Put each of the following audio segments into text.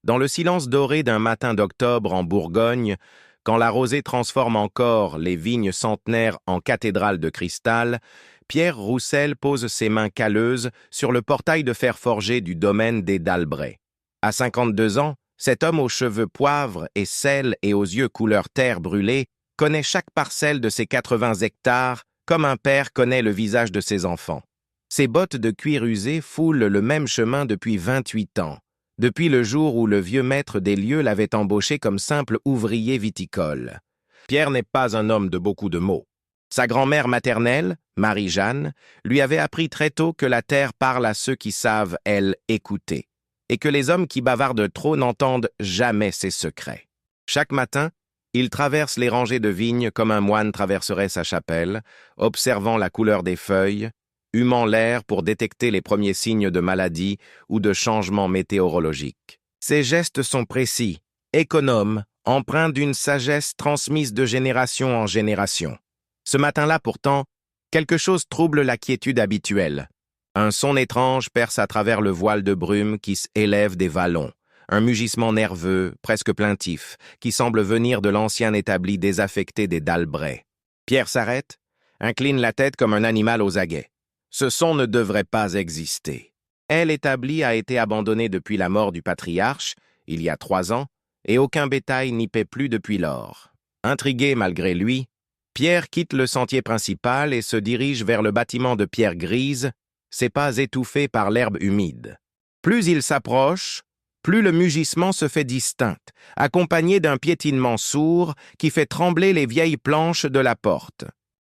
Dans le silence doré d'un matin d'octobre en Bourgogne, quand la rosée transforme encore les vignes centenaires en cathédrales de cristal, Pierre Roussel pose ses mains calleuses sur le portail de fer forgé du domaine des Dalbret. À 52 ans, cet homme aux cheveux poivre et sel et aux yeux couleur terre brûlée connaît chaque parcelle de ses 80 hectares comme un père connaît le visage de ses enfants. Ses bottes de cuir usé foulent le même chemin depuis 28 ans, depuis le jour où le vieux maître des lieux l'avait embauché comme simple ouvrier viticole. Pierre n'est pas un homme de beaucoup de mots. Sa grand-mère maternelle, Marie-Jeanne, lui avait appris très tôt que la terre parle à ceux qui savent, elle, écouter, et que les hommes qui bavardent trop n'entendent jamais ses secrets. Chaque matin, il traverse les rangées de vignes comme un moine traverserait sa chapelle, observant la couleur des feuilles, humant l'air pour détecter les premiers signes de maladie ou de changement météorologique. Ses gestes sont précis, économes, empreints d'une sagesse transmise de génération en génération. Ce matin-là, pourtant, quelque chose trouble la quiétude habituelle. Un son étrange perce à travers le voile de brume qui s'élève des vallons, un mugissement nerveux, presque plaintif, qui semble venir de l'ancien établi désaffecté des Dalbret. Pierre s'arrête, incline la tête comme un animal aux aguets. Ce son ne devrait pas exister. L'établi a été abandonné depuis la mort du patriarche, il y a 3 ans, et aucun bétail n'y paie plus depuis lors. Intrigué malgré lui, Pierre quitte le sentier principal et se dirige vers le bâtiment de pierre grise, ses pas étouffés par l'herbe humide. Plus il s'approche, plus le mugissement se fait distinct, accompagné d'un piétinement sourd qui fait trembler les vieilles planches de la porte.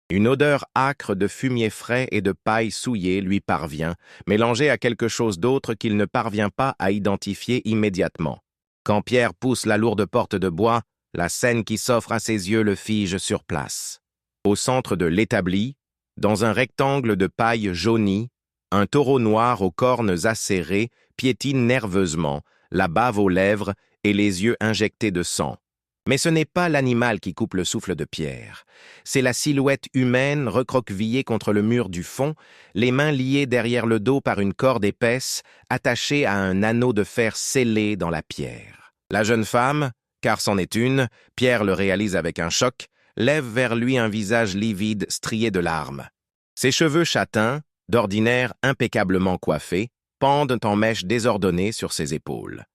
Une odeur âcre de fumier frais et de paille souillée lui parvient, mélangée à quelque chose d'autre qu'il ne parvient pas à identifier immédiatement. Quand Pierre pousse la lourde porte de bois, la scène qui s'offre à ses yeux le fige sur place. Au centre de l'établi, dans un rectangle de paille jaunie, un taureau noir aux cornes acérées piétine nerveusement, la bave aux lèvres et les yeux injectés de sang. Mais ce n'est pas l'animal qui coupe le souffle de Pierre. C'est la silhouette humaine recroquevillée contre le mur du fond, les mains liées derrière le dos par une corde épaisse, attachée à un anneau de fer scellé dans la pierre. La jeune femme, car c'en est une, Pierre le réalise avec un choc, lève vers lui un visage livide strié de larmes. Ses cheveux châtains, d'ordinaire impeccablement coiffés, pendent en mèches désordonnées sur ses épaules.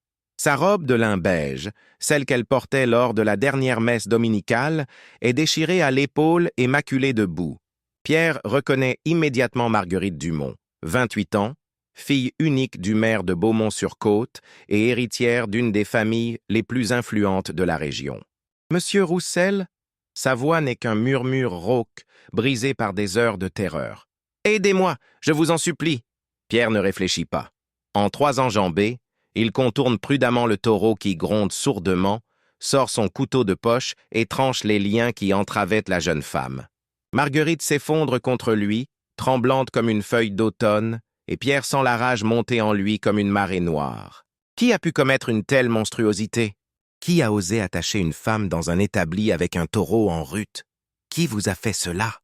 Sa robe de lin beige, celle qu'elle portait lors de la dernière messe dominicale, est déchirée à l'épaule et maculée de boue. Pierre reconnaît immédiatement Marguerite Dumont, 28 ans, fille unique du maire de Beaumont-sur-Côte et héritière d'une des familles les plus influentes de la région. « Monsieur Roussel ?» Sa voix n'est qu'un murmure rauque, brisé par des heures de terreur. « Aidez-moi, je vous en supplie !» Pierre ne réfléchit pas. En 3 enjambées, il contourne prudemment le taureau qui gronde sourdement, sort son couteau de poche et tranche les liens qui entravaient la jeune femme. Marguerite s'effondre contre lui, tremblante comme une feuille d'automne, et Pierre sent la rage monter en lui comme une marée noire. Qui a pu commettre une telle monstruosité? Qui a osé attacher une femme dans un établi avec un taureau en rut? Qui vous a fait cela?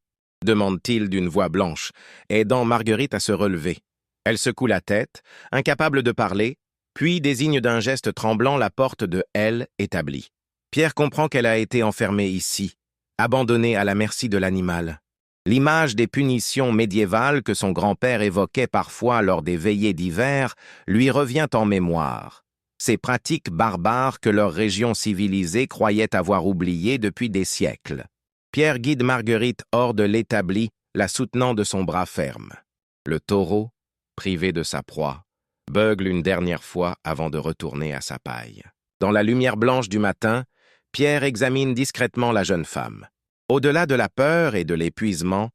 Demande-t-il d'une voix blanche, aidant Marguerite à se relever. Elle secoue la tête, incapable de parler, puis désigne d'un geste tremblant la porte de L établie. Pierre comprend qu'elle a été enfermée ici, abandonnée à la merci de l'animal. L'image des punitions médiévales que son grand-père évoquait parfois lors des veillées d'hiver lui revient en mémoire. Ces pratiques barbares que leur région civilisée croyait avoir oubliées depuis des siècles. Pierre guide Marguerite hors de l'établi, la soutenant de son bras ferme. Le taureau, privé de sa proie, beugle une dernière fois avant de retourner à sa paille. Dans la lumière blanche du matin, Pierre examine discrètement la jeune femme. Au-delà de la peur et de l'épuisement,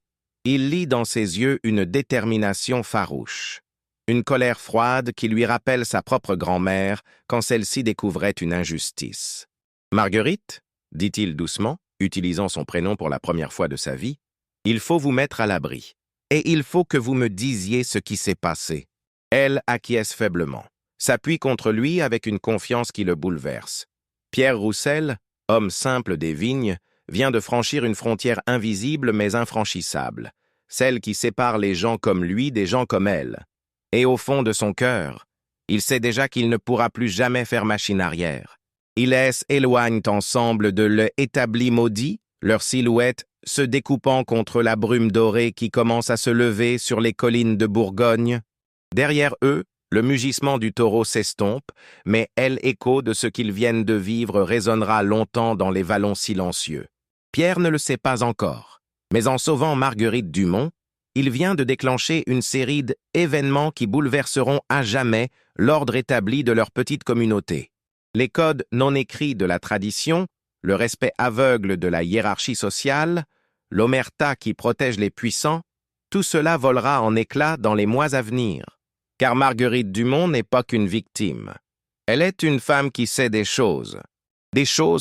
il lit dans ses yeux une détermination farouche, une colère froide qui lui rappelle sa propre grand-mère quand celle-ci découvrait une injustice. « Marguerite, dit-il doucement, utilisant son prénom pour la première fois de sa vie, il faut vous mettre à l'abri, et il faut que vous me disiez ce qui s'est passé. » Elle acquiesce faiblement, s'appuie contre lui avec une confiance qui le bouleverse. Pierre Roussel, homme simple des vignes, vient de franchir une frontière invisible mais infranchissable, celle qui sépare les gens comme lui des gens comme elle. Et au fond de son cœur, Il sait déjà qu'il ne pourra plus jamais faire machine arrière. Ils éloignent ensemble de l'établi maudit, leurs silhouettes se découpant contre la brume dorée qui commence à se lever sur les collines de Bourgogne. Derrière eux, le mugissement du taureau s'estompe, mais l'écho de ce qu'ils viennent de vivre résonnera longtemps dans les vallons silencieux. Pierre ne le sait pas encore, mais en sauvant Marguerite Dumont, il vient de déclencher une série d'événements qui bouleverseront à jamais l'ordre établi de leur petite communauté. Les codes non écrits de la tradition, le respect aveugle de la hiérarchie sociale, l'omerta qui protège les puissants, tout cela volera en éclats dans les mois à venir. Car Marguerite Dumont n'est pas qu'une victime. Elle est une femme qui sait des choses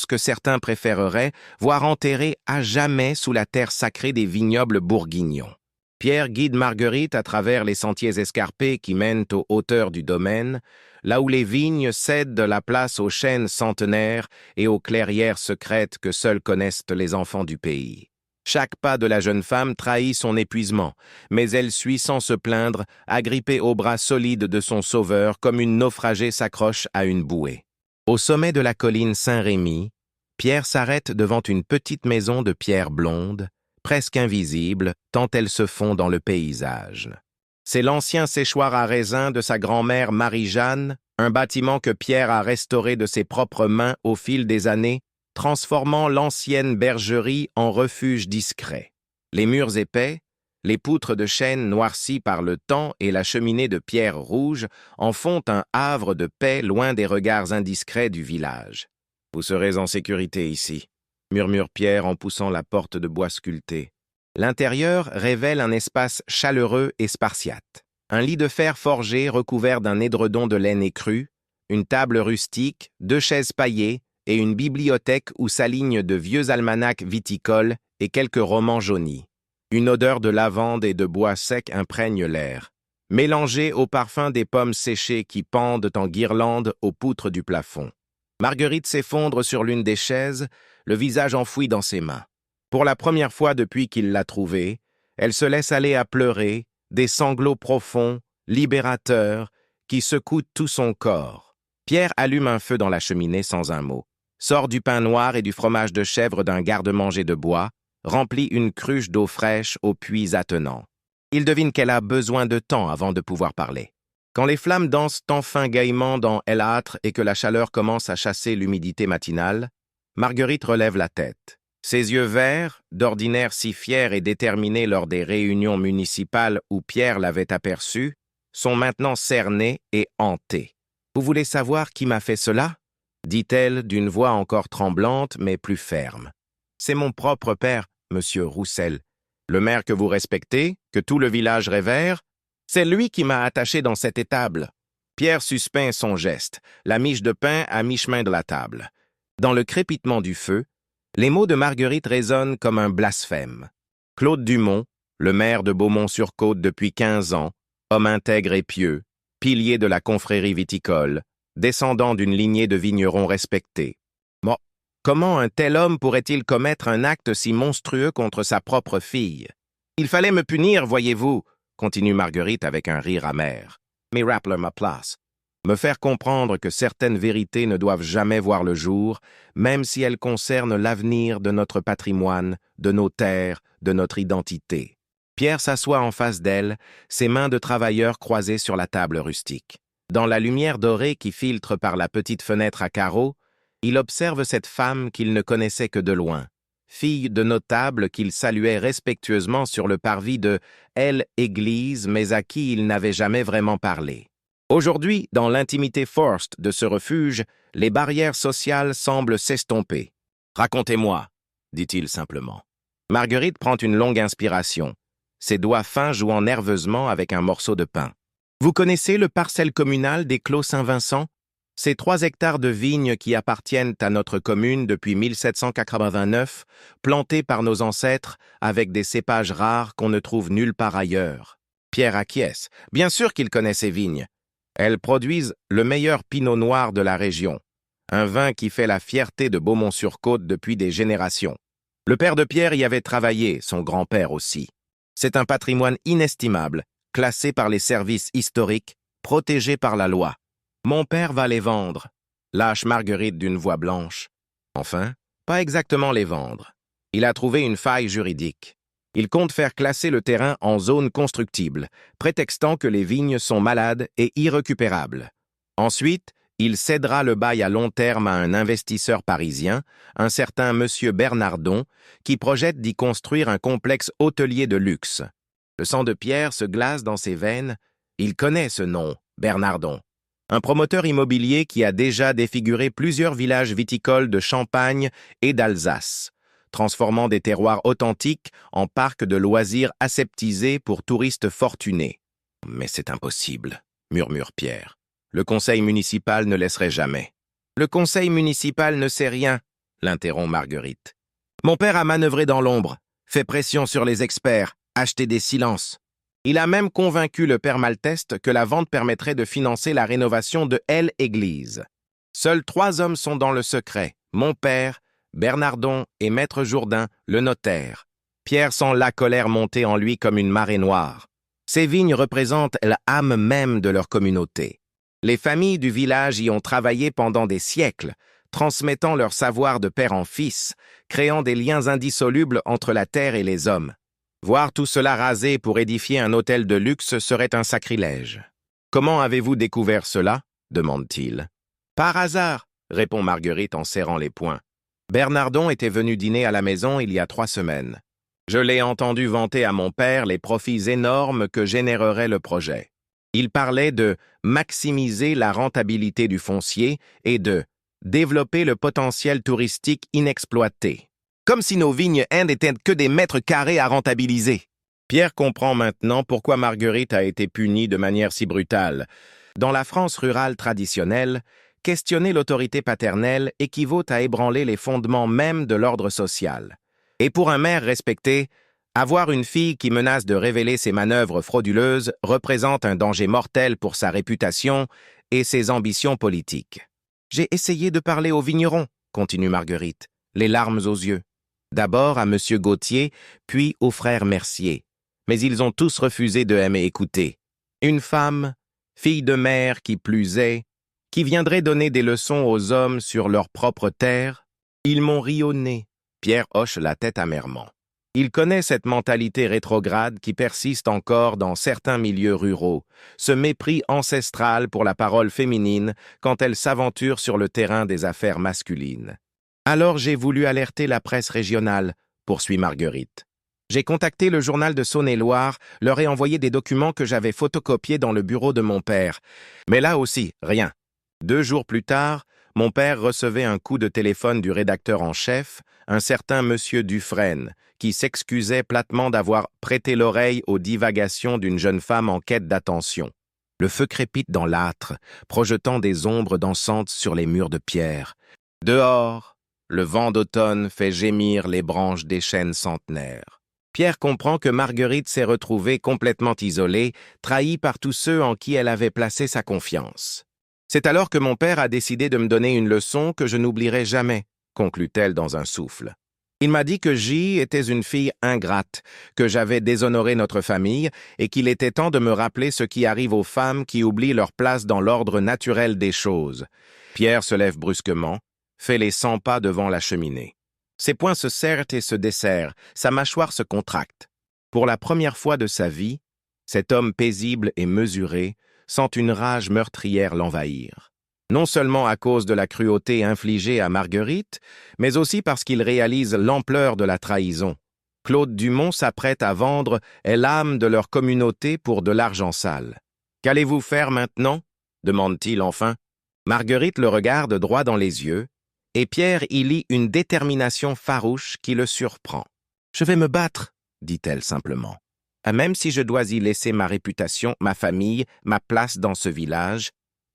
que certains préféreraient voir enterrées à jamais sous la terre sacrée des vignobles bourguignons. Pierre guide Marguerite à travers les sentiers escarpés qui mènent aux hauteurs du domaine, là où les vignes cèdent de la place aux chênes centenaires et aux clairières secrètes que seuls connaissent les enfants du pays. Chaque pas de la jeune femme trahit son épuisement, mais elle suit sans se plaindre, agrippée au bras solide de son sauveur comme une naufragée s'accroche à une bouée. Au sommet de la colline Saint-Rémy, Pierre s'arrête devant une petite maison de pierre blonde, presque invisible tant elle se fond dans le paysage. C'est l'ancien séchoir à raisin de sa grand-mère Marie-Jeanne, un bâtiment que Pierre a restauré de ses propres mains au fil des années, transformant l'ancienne bergerie en refuge discret. Les murs épais, les poutres de chêne noircies par le temps et la cheminée de pierre rouge en font un havre de paix loin des regards indiscrets du village. « Vous serez en sécurité ici », murmure Pierre en poussant la porte de bois sculpté. L'intérieur révèle un espace chaleureux et spartiate. Un lit de fer forgé recouvert d'un édredon de laine écrue, une table rustique, 2 chaises paillées et une bibliothèque où s'alignent de vieux almanachs viticoles et quelques romans jaunis. Une odeur de lavande et de bois sec imprègne l'air, mélangée au parfum des pommes séchées qui pendent en guirlande aux poutres du plafond. Marguerite s'effondre sur l'une des chaises, le visage enfoui dans ses mains. Pour la première fois depuis qu'il l'a trouvée, elle se laisse aller à pleurer, des sanglots profonds, libérateurs, qui secouent tout son corps. Pierre allume un feu dans la cheminée sans un mot, sort du pain noir et du fromage de chèvre d'un garde-manger de bois, remplit une cruche d'eau fraîche au puits attenant. Il devine qu'elle a besoin de temps avant de pouvoir parler. Quand les flammes dansent enfin gaîment dans l'âtre et que la chaleur commence à chasser l'humidité matinale, Marguerite relève la tête. Ses yeux verts, d'ordinaire si fiers et déterminés lors des réunions municipales où Pierre l'avait aperçu, sont maintenant cernés et hantés. « Vous voulez savoir qui m'a fait cela ?» dit-elle d'une voix encore tremblante mais plus ferme. « C'est mon propre père, monsieur Roussel. Le maire que vous respectez, que tout le village révère, c'est lui qui m'a attaché dans cette étable. » Pierre suspend son geste, la miche de pain à mi-chemin de la table. Dans le crépitement du feu, les mots de Marguerite résonnent comme un blasphème. Claude Dumont, le maire de Beaumont-sur-Côte depuis 15 ans, homme intègre et pieux, pilier de la confrérie viticole, descendant d'une lignée de vignerons respectés. Bon, comment un tel homme pourrait-il commettre un acte si monstrueux contre sa propre fille? Il fallait me punir, voyez-vous, continue Marguerite avec un rire amer. Mais rappelez ma place. Me faire comprendre que certaines vérités ne doivent jamais voir le jour, même si elles concernent l'avenir de notre patrimoine, de nos terres, de notre identité. Pierre s'assoit en face d'elle, ses mains de travailleur croisées sur la table rustique. Dans la lumière dorée qui filtre par la petite fenêtre à carreaux, il observe cette femme qu'il ne connaissait que de loin, fille de notable qu'il saluait respectueusement sur le parvis de l'église, mais à qui il n'avait jamais vraiment parlé. Aujourd'hui, dans l'intimité forced de ce refuge, les barrières sociales semblent s'estomper. « Racontez-moi, » dit-il simplement. Marguerite prend une longue inspiration, ses doigts fins jouant nerveusement avec un morceau de pain. « Vous connaissez le parcelle communal des Clos Saint-Vincent? Ces 3 hectares de vignes qui appartiennent à notre commune depuis 1789, plantés par nos ancêtres avec des cépages rares qu'on ne trouve nulle part ailleurs. » Pierre acquiesce. Bien sûr qu'il connaît ces vignes. Elles produisent le meilleur pinot noir de la région, un vin qui fait la fierté de Beaumont-sur-Côte depuis des générations. Le père de Pierre y avait travaillé, son grand-père aussi. C'est un patrimoine inestimable, classé par les services historiques, protégé par la loi. Mon père va les vendre, lâche Marguerite d'une voix blanche. Enfin, pas exactement les vendre. Il a trouvé une faille juridique. Il compte faire classer le terrain en zone constructible, prétextant que les vignes sont malades et irrécupérables. Ensuite, il cédera le bail à long terme à un investisseur parisien, un certain monsieur Bernardon, qui projette d'y construire un complexe hôtelier de luxe. Le sang de Pierre se glace dans ses veines. Il connaît ce nom, Bernardon. Un promoteur immobilier qui a déjà défiguré plusieurs villages viticoles de Champagne et d'Alsace, transformant des terroirs authentiques en parcs de loisirs aseptisés pour touristes fortunés. « Mais c'est impossible », murmure Pierre. « Le conseil municipal ne laisserait jamais. »« Le conseil municipal ne sait rien », l'interrompt Marguerite. « Mon père a manœuvré dans l'ombre, fait pression sur les experts, acheté des silences. Il a même convaincu le père Malteste que la vente permettrait de financer la rénovation de L Église. Seuls 3 hommes sont dans le secret, mon père, Bernardon et Maître Jourdain, le notaire. Pierre sent la colère monter en lui comme une marée noire. Ces vignes représentent l'âme même de leur communauté. Les familles du village y ont travaillé pendant des siècles, transmettant leur savoir de père en fils, créant des liens indissolubles entre la terre et les hommes. Voir tout cela rasé pour édifier un hôtel de luxe serait un sacrilège. « Comment avez-vous découvert cela » demande-t-il. « Par hasard » répond Marguerite en serrant les poings. « Bernardon était venu dîner à la maison il y a 3 semaines. Je l'ai entendu vanter à mon père les profits énormes que générerait le projet. Il parlait de maximiser la rentabilité du foncier et de développer le potentiel touristique inexploité. Comme si nos vignes n'étaient que des mètres carrés à rentabiliser. » Pierre comprend maintenant pourquoi Marguerite a été punie de manière si brutale. Dans la France rurale traditionnelle, questionner l'autorité paternelle équivaut à ébranler les fondements mêmes de l'ordre social. Et pour un maire respecté, avoir une fille qui menace de révéler ses manœuvres frauduleuses représente un danger mortel pour sa réputation et ses ambitions politiques. « J'ai essayé de parler aux vignerons, » continue Marguerite, les larmes aux yeux. D'abord à M. Gauthier, puis au frère Mercier. Mais ils ont tous refusé de m'écouter. Une femme, fille de mère qui plus est, qui viendrait donner des leçons aux hommes sur leur propre terre, ils m'ont ri au nez. Pierre hoche la tête amèrement. Il connaît cette mentalité rétrograde qui persiste encore dans certains milieux ruraux, ce mépris ancestral pour la parole féminine quand elle s'aventure sur le terrain des affaires masculines. Alors j'ai voulu alerter la presse régionale, poursuit Marguerite. J'ai contacté le journal de Saône-et-Loire, leur ai envoyé des documents que j'avais photocopiés dans le bureau de mon père. Mais là aussi, rien. 2 jours plus tard, mon père recevait un coup de téléphone du rédacteur en chef, un certain monsieur Dufresne, qui s'excusait platement d'avoir prêté l'oreille aux divagations d'une jeune femme en quête d'attention. Le feu crépite dans l'âtre, projetant des ombres dansantes sur les murs de pierre. Dehors, le vent d'automne fait gémir les branches des chênes centenaires. Pierre comprend que Marguerite s'est retrouvée complètement isolée, trahie par tous ceux en qui elle avait placé sa confiance. C'est alors que mon père a décidé de me donner une leçon que je n'oublierai jamais, conclut-elle dans un souffle. Il m'a dit que J était une fille ingrate, que j'avais déshonoré notre famille et qu'il était temps de me rappeler ce qui arrive aux femmes qui oublient leur place dans l'ordre naturel des choses. Pierre se lève brusquement, fait les 100 pas devant la cheminée. Ses poings se serrent et se desserrent, sa mâchoire se contracte. Pour la première fois de sa vie, cet homme paisible et mesuré sent une rage meurtrière l'envahir. Non seulement à cause de la cruauté infligée à Marguerite, mais aussi parce qu'il réalise l'ampleur de la trahison. Claude Dumont s'apprête à vendre l'âme de leur communauté pour de l'argent sale. « Qu'allez-vous faire maintenant » demande-t-il enfin. Marguerite le regarde droit dans les yeux, et Pierre y lit une détermination farouche qui le surprend. « Je vais me battre, » dit-elle simplement. « Même si je dois y laisser ma réputation, ma famille, ma place dans ce village,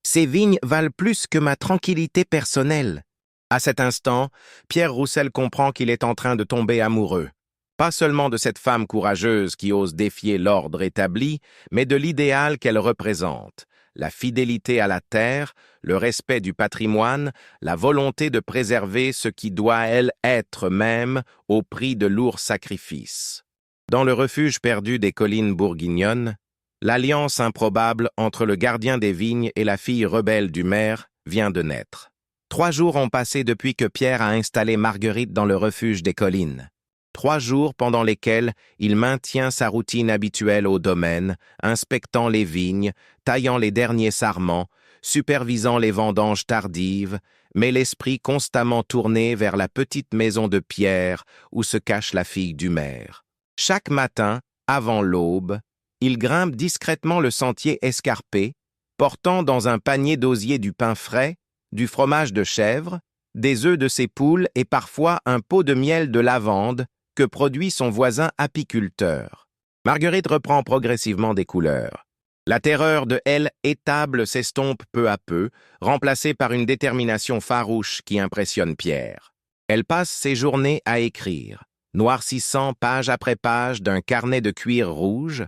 ces vignes valent plus que ma tranquillité personnelle. » À cet instant, Pierre Roussel comprend qu'il est en train de tomber amoureux. Pas seulement de cette femme courageuse qui ose défier l'ordre établi, mais de l'idéal qu'elle représente. La fidélité à la terre, le respect du patrimoine, la volonté de préserver ce qui doit, elle, être même, au prix de lourds sacrifices. Dans le refuge perdu des collines bourguignonnes, l'alliance improbable entre le gardien des vignes et la fille rebelle du maire vient de naître. 3 jours ont passé depuis que Pierre a installé Marguerite dans le refuge des collines. 3 jours pendant lesquels il maintient sa routine habituelle au domaine, inspectant les vignes, taillant les derniers sarments, supervisant les vendanges tardives, mais l'esprit constamment tourné vers la petite maison de Pierre où se cache la fille du maire. Chaque matin, avant l'aube, il grimpe discrètement le sentier escarpé, portant dans un panier d'osier du pain frais, du fromage de chèvre, des œufs de ses poules et parfois un pot de miel de lavande que produit son voisin apiculteur. Marguerite reprend progressivement des couleurs. La terreur de elle étable s'estompe peu à peu, remplacée par une détermination farouche qui impressionne Pierre. Elle passe ses journées à écrire, noircissant page après page d'un carnet de cuir rouge,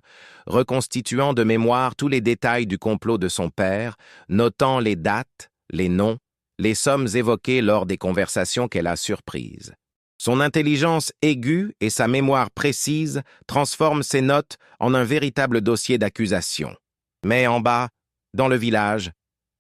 reconstituant de mémoire tous les détails du complot de son père, notant les dates, les noms, les sommes évoquées lors des conversations qu'elle a surprises. Son intelligence aiguë et sa mémoire précise transforment ses notes en un véritable dossier d'accusation. Mais en bas, dans le village,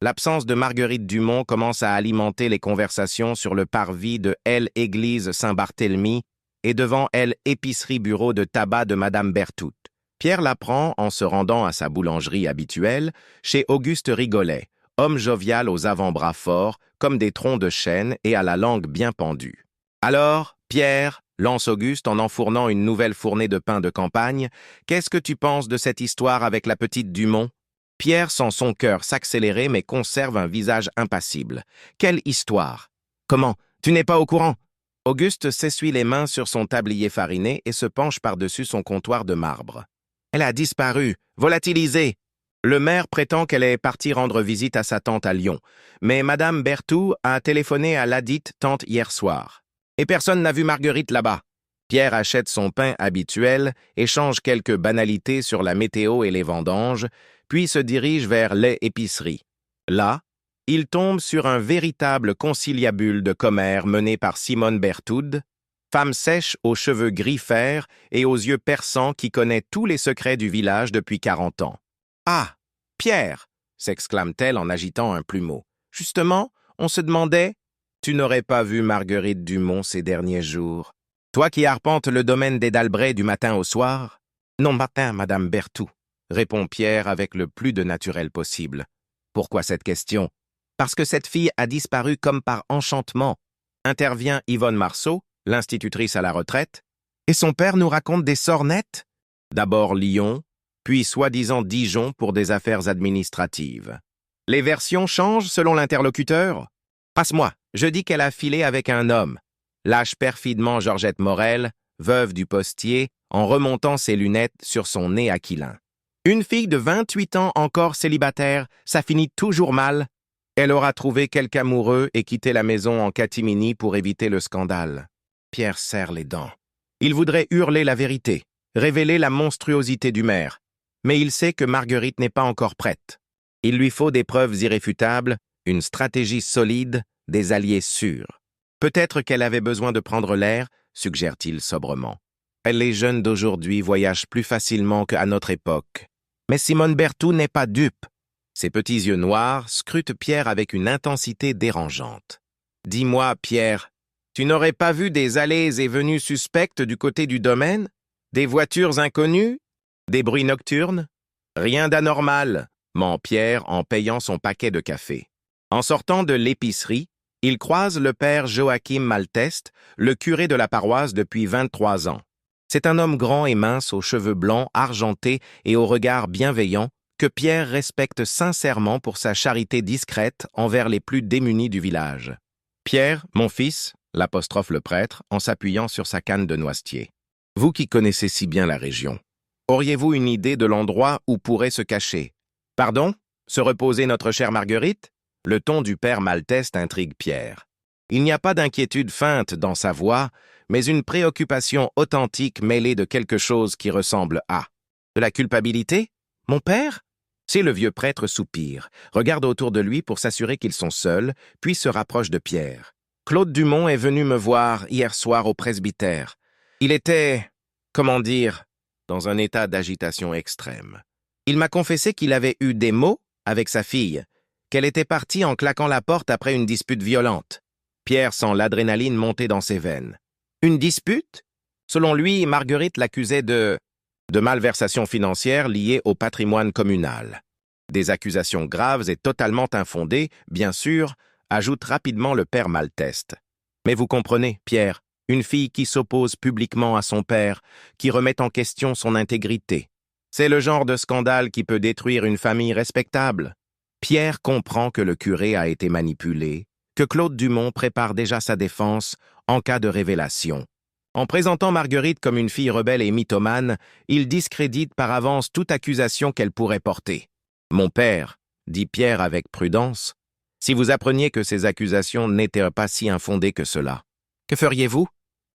l'absence de Marguerite Dumont commence à alimenter les conversations sur le parvis de L. Église Saint-Barthélemy et devant L. Épicerie bureau de tabac de Madame Berthoud. Pierre l'apprend en se rendant à sa boulangerie habituelle, chez Auguste Rigolet, homme jovial aux avant-bras forts, comme des troncs de chêne et à la langue bien pendue. Alors, Pierre, lance Auguste en enfournant une nouvelle fournée de pain de campagne, qu'est-ce que tu penses de cette histoire avec la petite Dumont? Pierre sent son cœur s'accélérer mais conserve un visage impassible. Quelle histoire? Comment? Tu n'es pas au courant? Auguste s'essuie les mains sur son tablier fariné et se penche par-dessus son comptoir de marbre. Elle a disparu, volatilisée. Le maire prétend qu'elle est partie rendre visite à sa tante à Lyon, mais Madame Berthoud a téléphoné à ladite tante hier soir. Et personne n'a vu Marguerite là-bas. Pierre achète son pain habituel, échange quelques banalités sur la météo et les vendanges, puis se dirige vers l'épicerie. Là, il tombe sur un véritable conciliabule de commère mené par Simone Berthoud, femme sèche aux cheveux gris fer et aux yeux perçants qui connaît tous les secrets du village depuis 40 ans. « Ah, Pierre !» s'exclame-t-elle en agitant un plumeau. « Justement, on se demandait, tu n'aurais pas vu Marguerite Dumont ces derniers jours. Toi qui arpentes le domaine des Dalbret du matin au soir? » « Non, matin, Madame Berthoud, » répond Pierre avec le plus de naturel possible. « Pourquoi cette question? » « Parce que cette fille a disparu comme par enchantement. » Intervient Yvonne Marceau, l'institutrice à la retraite. « Et son père nous raconte des sorts nets? » D'abord Lyon, puis soi-disant Dijon pour des affaires administratives. Les versions changent selon l'interlocuteur? Passe-moi, je dis qu'elle a filé avec un homme. Lâche perfidement Georgette Morel, veuve du postier, en remontant ses lunettes sur son nez aquilin. Une fille de 28 ans encore célibataire, ça finit toujours mal. Elle aura trouvé quelque amoureux et quitté la maison en catimini pour éviter le scandale. Pierre serre les dents. Il voudrait hurler la vérité, révéler la monstruosité du maire. Mais il sait que Marguerite n'est pas encore prête. Il lui faut des preuves irréfutables, une stratégie solide, des alliés sûrs. Peut-être qu'elle avait besoin de prendre l'air, suggère-t-il sobrement. Les jeunes d'aujourd'hui voyagent plus facilement qu'à notre époque. Mais Simone Berthoud n'est pas dupe. Ses petits yeux noirs scrutent Pierre avec une intensité dérangeante. « Dis-moi, Pierre, tu n'aurais pas vu des allées et venues suspectes du côté du domaine? Des voitures inconnues? Des bruits nocturnes? » « Rien d'anormal, » ment Pierre en payant son paquet de café. En sortant de l'épicerie, il croise le père Joachim Malteste, le curé de la paroisse depuis 23 ans. C'est un homme grand et mince aux cheveux blancs, argentés et au regard bienveillant, que Pierre respecte sincèrement pour sa charité discrète envers les plus démunis du village. « Pierre, mon fils, » l'apostrophe le prêtre, en s'appuyant sur sa canne de noisetier. « Vous qui connaissez si bien la région, auriez-vous une idée de l'endroit où pourrait se cacher? »« Pardon? Se reposer notre chère Marguerite ?» Le ton du père Malteste intrigue Pierre. Il n'y a pas d'inquiétude feinte dans sa voix, mais une préoccupation authentique mêlée de quelque chose qui ressemble à « De la culpabilité? Mon père ?» C'est le vieux prêtre soupire, regarde autour de lui pour s'assurer qu'ils sont seuls, puis se rapproche de Pierre. Claude Dumont est venu me voir hier soir au presbytère. Il était, comment dire, dans un état d'agitation extrême. Il m'a confessé qu'il avait eu des mots avec sa fille, qu'elle était partie en claquant la porte après une dispute violente. Pierre sent l'adrénaline monter dans ses veines. Une dispute? Selon lui, Marguerite l'accusait de malversation financière liée au patrimoine communal. Des accusations graves et totalement infondées, bien sûr, ajoute rapidement le père Malteste. Mais vous comprenez, Pierre, une fille qui s'oppose publiquement à son père, qui remet en question son intégrité. C'est le genre de scandale qui peut détruire une famille respectable. Pierre comprend que le curé a été manipulé, que Claude Dumont prépare déjà sa défense en cas de révélation. En présentant Marguerite comme une fille rebelle et mythomane, il discrédite par avance toute accusation qu'elle pourrait porter. « Mon père, » dit Pierre avec prudence, « si vous appreniez que ces accusations n'étaient pas si infondées que cela, que feriez-vous »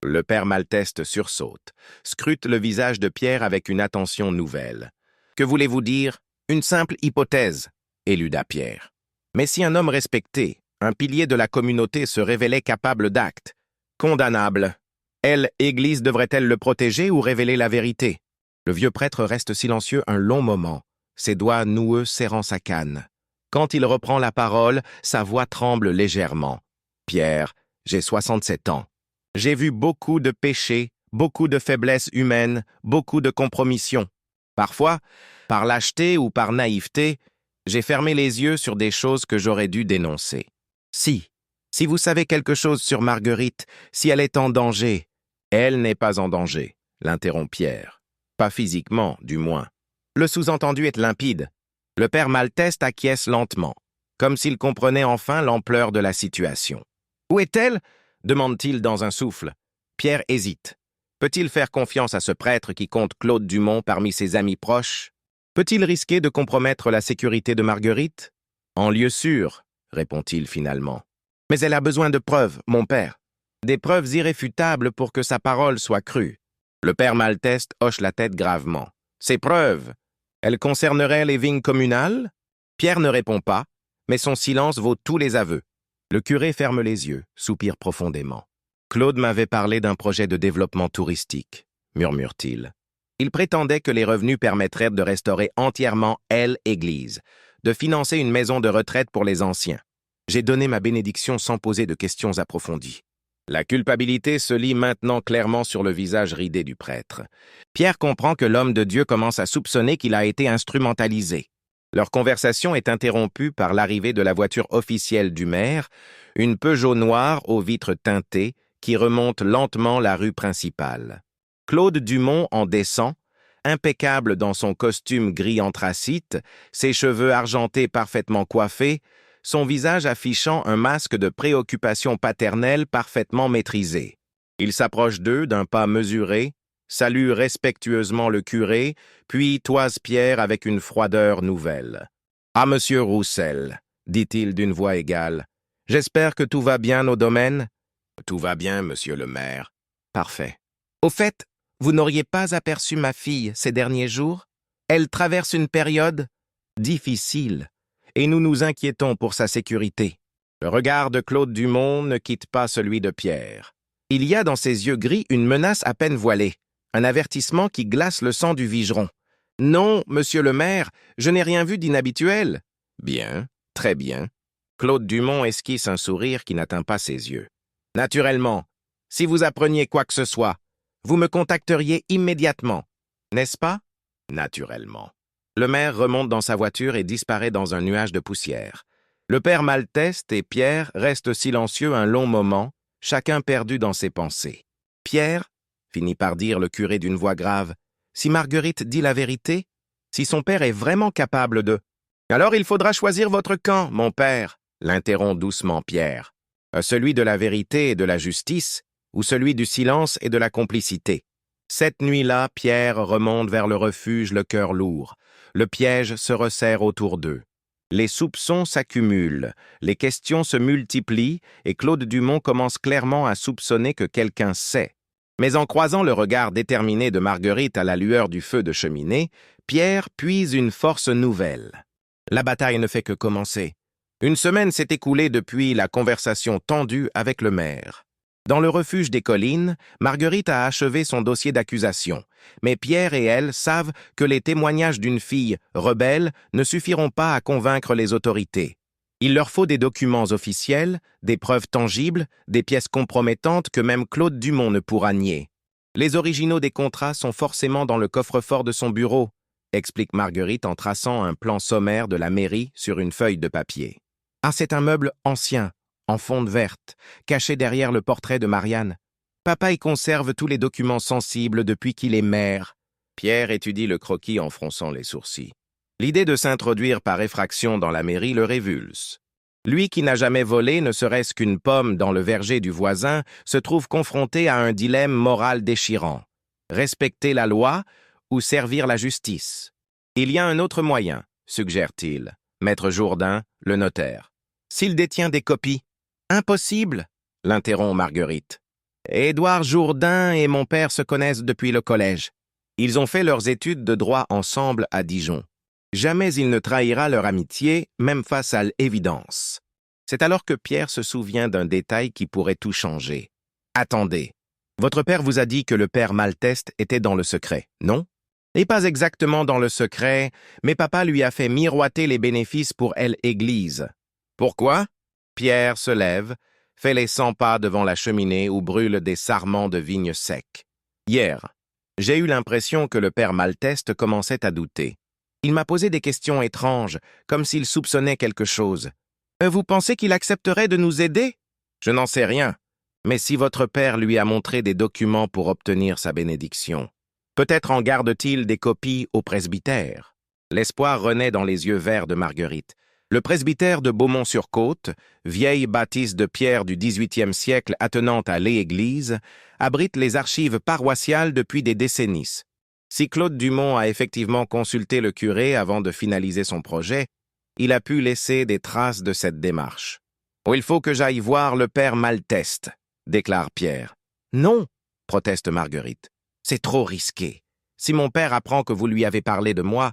Le père Malteste sursaute, scrute le visage de Pierre avec une attention nouvelle. « Que voulez-vous dire? Une simple hypothèse, » éluda Pierre. « Mais si un homme respecté, un pilier de la communauté se révélait capable d'actes, condamnables, elle, Église, devrait-elle le protéger ou révéler la vérité? » Le vieux prêtre reste silencieux un long moment, ses doigts noueux serrant sa canne. Quand il reprend la parole, sa voix tremble légèrement. « Pierre, j'ai 67 ans. J'ai vu beaucoup de péchés, beaucoup de faiblesses humaines, beaucoup de compromissions. Parfois, par lâcheté ou par naïveté, j'ai fermé les yeux sur des choses que j'aurais dû dénoncer. Si vous savez quelque chose sur Marguerite, si elle est en danger, elle n'est pas en danger, l'interrompt Pierre. Pas physiquement, du moins. Le sous-entendu est limpide. Le père Malteste acquiesce lentement, comme s'il comprenait enfin l'ampleur de la situation. Où est-elle? Demande-t-il dans un souffle. Pierre hésite. Peut-il faire confiance à ce prêtre qui compte Claude Dumont parmi ses amis proches? Peut-il risquer de compromettre la sécurité de Marguerite? En lieu sûr, répond-il finalement. Mais elle a besoin de preuves, mon père. Des preuves irréfutables pour que sa parole soit crue. Le père Malteste hoche la tête gravement. Ces preuves, elles concerneraient les vignes communales? Pierre ne répond pas, mais son silence vaut tous les aveux. Le curé ferme les yeux, soupire profondément. Claude m'avait parlé d'un projet de développement touristique, murmure-t-il. Il prétendait que les revenus permettraient de restaurer entièrement Église, de financer une maison de retraite pour les anciens. J'ai donné ma bénédiction sans poser de questions approfondies. La culpabilité se lit maintenant clairement sur le visage ridé du prêtre. Pierre comprend que l'homme de Dieu commence à soupçonner qu'il a été instrumentalisé. Leur conversation est interrompue par l'arrivée de la voiture officielle du maire, une Peugeot noire aux vitres teintées qui remonte lentement la rue principale. Claude Dumont en descend, impeccable dans son costume gris anthracite, ses cheveux argentés parfaitement coiffés, son visage affichant un masque de préoccupation paternelle parfaitement maîtrisé. Il s'approche d'eux d'un pas mesuré, salue respectueusement le curé, puis toise Pierre avec une froideur nouvelle. « Ah, monsieur Roussel, dit-il d'une voix égale, j'espère que tout va bien au domaine? »« Tout va bien, monsieur le maire. »« Parfait. Au fait, vous n'auriez pas aperçu ma fille ces derniers jours? Elle traverse une période difficile. Et nous nous inquiétons pour sa sécurité. » Le regard de Claude Dumont ne quitte pas celui de Pierre. Il y a dans ses yeux gris une menace à peine voilée, un avertissement qui glace le sang du vigeron. « Non, monsieur le maire, je n'ai rien vu d'inhabituel. »« Bien, très bien. » Claude Dumont esquisse un sourire qui n'atteint pas ses yeux. « Naturellement, si vous appreniez quoi que ce soit, vous me contacteriez immédiatement, n'est-ce pas? » « Naturellement. » Le maire remonte dans sa voiture et disparaît dans un nuage de poussière. Le père Malteste et Pierre restent silencieux un long moment, chacun perdu dans ses pensées. « Pierre, » finit par dire le curé d'une voix grave, « si Marguerite dit la vérité, si son père est vraiment capable de... »« Alors il faudra choisir votre camp, mon père, » l'interrompt doucement Pierre. « Celui de la vérité et de la justice, ou celui du silence et de la complicité. » Cette nuit-là, Pierre remonte vers le refuge le cœur lourd. Le piège se resserre autour d'eux. Les soupçons s'accumulent, les questions se multiplient et Claude Dumont commence clairement à soupçonner que quelqu'un sait. Mais en croisant le regard déterminé de Marguerite à la lueur du feu de cheminée, Pierre puise une force nouvelle. La bataille ne fait que commencer. Une semaine s'est écoulée depuis la conversation tendue avec le maire. Dans le refuge des collines, Marguerite a achevé son dossier d'accusation, mais Pierre et elle savent que les témoignages d'une fille rebelle ne suffiront pas à convaincre les autorités. Il leur faut des documents officiels, des preuves tangibles, des pièces compromettantes que même Claude Dumont ne pourra nier. Les originaux des contrats sont forcément dans le coffre-fort de son bureau, explique Marguerite en traçant un plan sommaire de la mairie sur une feuille de papier. Ah, c'est un meuble ancien, en fonte verte, caché derrière le portrait de Marianne. Papa y conserve tous les documents sensibles depuis qu'il est maire. Pierre étudie le croquis en fronçant les sourcils. L'idée de s'introduire par effraction dans la mairie le révulse. Lui qui n'a jamais volé ne serait-ce qu'une pomme dans le verger du voisin se trouve confronté à un dilemme moral déchirant. Respecter la loi ou servir la justice. Il y a un autre moyen, suggère-t-il. Maître Jourdain, le notaire. S'il détient des copies. Impossible, l'interrompt Marguerite. Édouard Jourdain et mon père se connaissent depuis le collège. Ils ont fait leurs études de droit ensemble à Dijon. Jamais il ne trahira leur amitié, même face à l'évidence. C'est alors que Pierre se souvient d'un détail qui pourrait tout changer. Attendez, votre père vous a dit que le père Malteste était dans le secret, non? Et pas exactement dans le secret, mais papa lui a fait miroiter les bénéfices pour l'église. Pourquoi? Pierre se lève, fait les 100 pas devant la cheminée où brûlent des sarments de vignes secs. Hier, j'ai eu l'impression que le père Malteste commençait à douter. Il m'a posé des questions étranges, comme s'il soupçonnait quelque chose. Vous pensez qu'il accepterait de nous aider? Je n'en sais rien. Mais si votre père lui a montré des documents pour obtenir sa bénédiction, peut-être en garde-t-il des copies au presbytère. L'espoir renaît dans les yeux verts de Marguerite. Le presbytère de Beaumont-sur-Côte, vieille bâtisse de pierre du XVIIIe siècle attenante à l'église, abrite les archives paroissiales depuis des décennies. Si Claude Dumont a effectivement consulté le curé avant de finaliser son projet, il a pu laisser des traces de cette démarche. « Il faut que j'aille voir le père Malteste », déclare Pierre. « Non », proteste Marguerite. « C'est trop risqué. Si mon père apprend que vous lui avez parlé de moi... »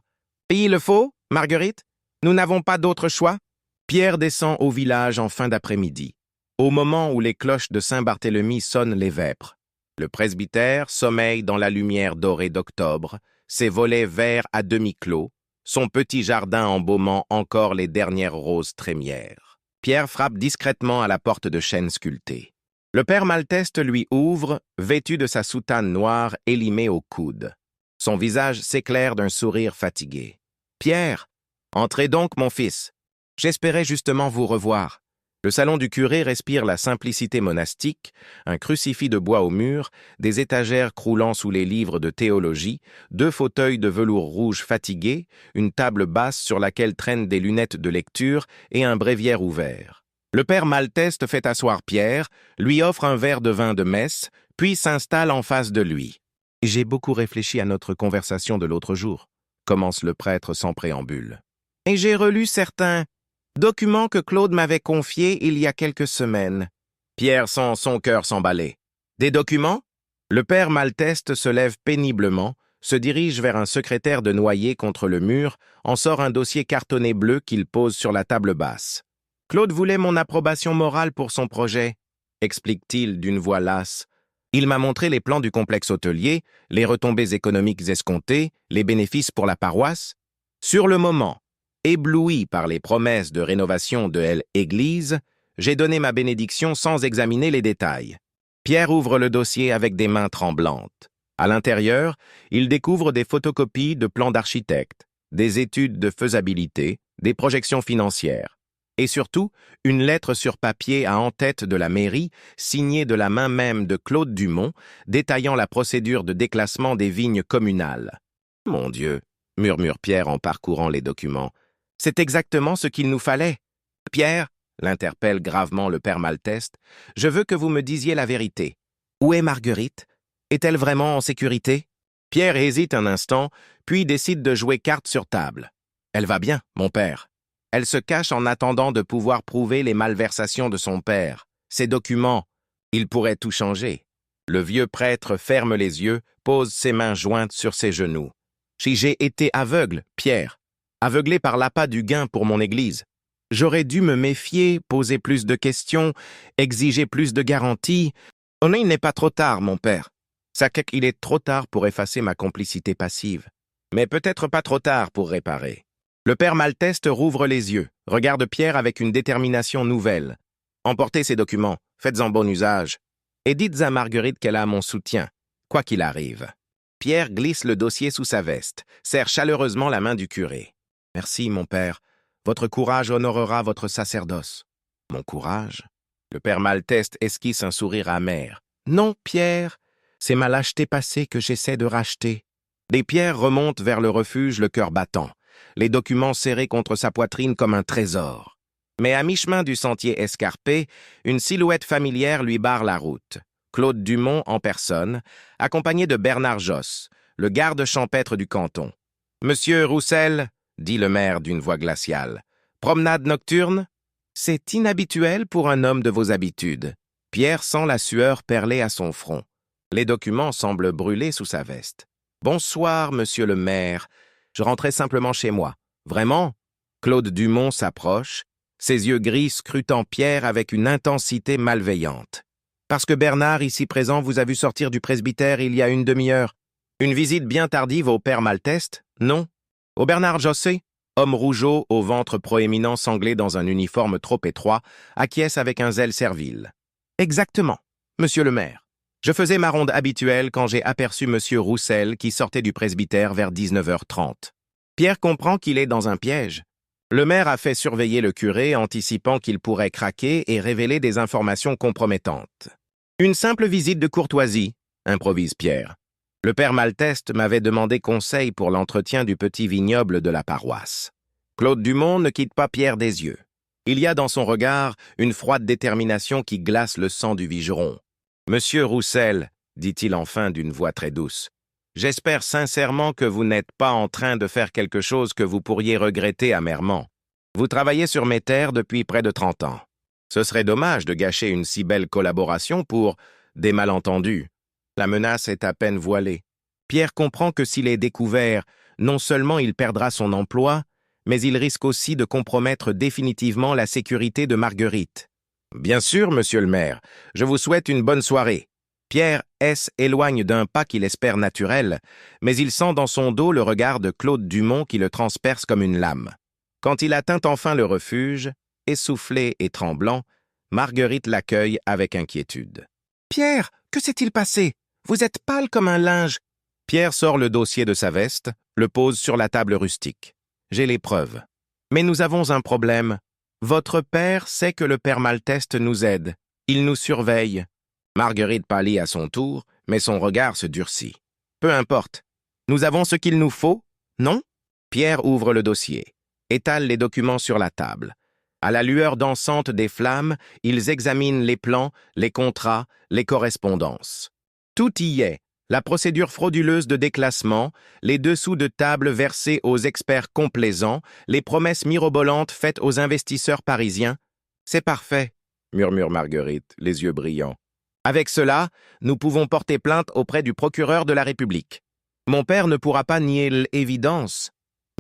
« Il le faut, Marguerite? Nous n'avons pas d'autre choix ?» Pierre descend au village en fin d'après-midi, au moment où les cloches de Saint-Barthélemy sonnent les vêpres. Le presbytère sommeille dans la lumière dorée d'octobre, ses volets verts à demi clos, son petit jardin embaumant encore les dernières roses trémières. Pierre frappe discrètement à la porte de chêne sculptée. Le père Malteste lui ouvre, vêtu de sa soutane noire élimée au coude. Son visage s'éclaire d'un sourire fatigué. « Pierre, entrez donc, mon fils. J'espérais justement vous revoir. » Le salon du curé respire la simplicité monastique, un crucifix de bois au mur, des étagères croulant sous les livres de théologie, 2 fauteuils de velours rouge fatigués, une table basse sur laquelle traînent des lunettes de lecture et un bréviaire ouvert. Le père Malteste fait asseoir Pierre, lui offre un verre de vin de messe, puis s'installe en face de lui. « J'ai beaucoup réfléchi à notre conversation de l'autre jour, » commence le prêtre sans préambule. « Et j'ai relu certains documents que Claude m'avait confiés il y a quelques semaines. » Pierre sent son cœur s'emballer. « Des documents ?» Le père Malteste se lève péniblement, se dirige vers un secrétaire de noyer contre le mur, en sort un dossier cartonné bleu qu'il pose sur la table basse. « Claude voulait mon approbation morale pour son projet, » explique-t-il d'une voix lasse. Il m'a montré les plans du complexe hôtelier, les retombées économiques escomptées, les bénéfices pour la paroisse. Sur le moment, ébloui par les promesses de rénovation de l'église, j'ai donné ma bénédiction sans examiner les détails. Pierre ouvre le dossier avec des mains tremblantes. À l'intérieur, il découvre des photocopies de plans d'architectes, des études de faisabilité, des projections financières. Et surtout, une lettre sur papier à en-tête de la mairie, signée de la main même de Claude Dumont, détaillant la procédure de déclassement des vignes communales. « Mon Dieu !» murmure Pierre en parcourant les documents. « C'est exactement ce qu'il nous fallait. »« Pierre, » l'interpelle gravement le père Malteste, « je veux que vous me disiez la vérité. Où est Marguerite? Est-elle vraiment en sécurité ?» Pierre hésite un instant, puis décide de jouer carte sur table. « Elle va bien, mon père. » Elle se cache en attendant de pouvoir prouver les malversations de son père. Ces documents, ils pourraient tout changer. Le vieux prêtre ferme les yeux, pose ses mains jointes sur ses genoux. Si j'ai été aveugle, Pierre, aveuglé par l'appât du gain pour mon église. J'aurais dû me méfier, poser plus de questions, exiger plus de garanties. Oh non, il n'est pas trop tard, mon père. Il est trop tard pour effacer ma complicité passive. Mais peut-être pas trop tard pour réparer. Le père Malteste rouvre les yeux, regarde Pierre avec une détermination nouvelle. Emportez ces documents, faites-en bon usage. Et dites à Marguerite qu'elle a mon soutien, quoi qu'il arrive. Pierre glisse le dossier sous sa veste, serre chaleureusement la main du curé. Merci, mon père. Votre courage honorera votre sacerdoce. Mon courage? Le père Malteste esquisse un sourire amer. Non, Pierre, c'est ma lâcheté passée que j'essaie de racheter. Des pierres remontent vers le refuge, le cœur battant, les documents serrés contre sa poitrine comme un trésor. Mais à mi-chemin du sentier escarpé, une silhouette familière lui barre la route. Claude Dumont en personne, accompagné de Bernard Josse, le garde champêtre du canton. « Monsieur Roussel, » dit le maire d'une voix glaciale, « promenade nocturne ?» C'est inhabituel pour un homme de vos habitudes. Pierre sent la sueur perler à son front. Les documents semblent brûler sous sa veste. « Bonsoir, monsieur le maire. Je rentrais simplement chez moi. »« Vraiment ?» Claude Dumont s'approche, ses yeux gris scrutant Pierre avec une intensité malveillante. « Parce que Bernard, ici présent, vous a vu sortir du presbytère il y a une demi-heure. Une visite bien tardive au père Malteste? Non. Au Bernard Jossé, homme rougeau, au ventre proéminent sanglé dans un uniforme trop étroit, acquiesce avec un zèle servile. « Exactement, monsieur le maire. Je faisais ma ronde habituelle quand j'ai aperçu monsieur Roussel qui sortait du presbytère vers 19h30. Pierre comprend qu'il est dans un piège. Le maire a fait surveiller le curé, anticipant qu'il pourrait craquer et révéler des informations compromettantes. « Une simple visite de courtoisie, » improvise Pierre. « Le père Malteste m'avait demandé conseil pour l'entretien du petit vignoble de la paroisse. » Claude Dumont ne quitte pas Pierre des yeux. Il y a dans son regard une froide détermination qui glace le sang du vigneron. « Monsieur Roussel, » dit-il enfin d'une voix très douce, « j'espère sincèrement que vous n'êtes pas en train de faire quelque chose que vous pourriez regretter amèrement. Vous travaillez sur mes terres depuis près de 30 ans. Ce serait dommage de gâcher une si belle collaboration pour des malentendus. La menace est à peine voilée. Pierre comprend que s'il est découvert, non seulement il perdra son emploi, mais il risque aussi de compromettre définitivement la sécurité de Marguerite. « Bien sûr, monsieur le maire, je vous souhaite une bonne soirée. » Pierre S. éloigne d'un pas qu'il espère naturel, mais il sent dans son dos le regard de Claude Dumont qui le transperce comme une lame. Quand il atteint enfin le refuge, essoufflé et tremblant, Marguerite l'accueille avec inquiétude. « Pierre, que s'est-il passé? Vous êtes pâle comme un linge. » Pierre sort le dossier de sa veste, le pose sur la table rustique. « J'ai les preuves. Mais nous avons un problème. Votre père sait que le père Malteste nous aide. Il nous surveille. » Marguerite pâlit à son tour, mais son regard se durcit. « Peu importe. Nous avons ce qu'il nous faut, non ?» Pierre ouvre le dossier, étale les documents sur la table. À la lueur dansante des flammes, ils examinent les plans, les contrats, les correspondances. Tout y est. La procédure frauduleuse de déclassement, les dessous de table versés aux experts complaisants, les promesses mirobolantes faites aux investisseurs parisiens. « C'est parfait, » murmure Marguerite, les yeux brillants. « Avec cela, nous pouvons porter plainte auprès du procureur de la République. Mon père ne pourra pas nier l'évidence. »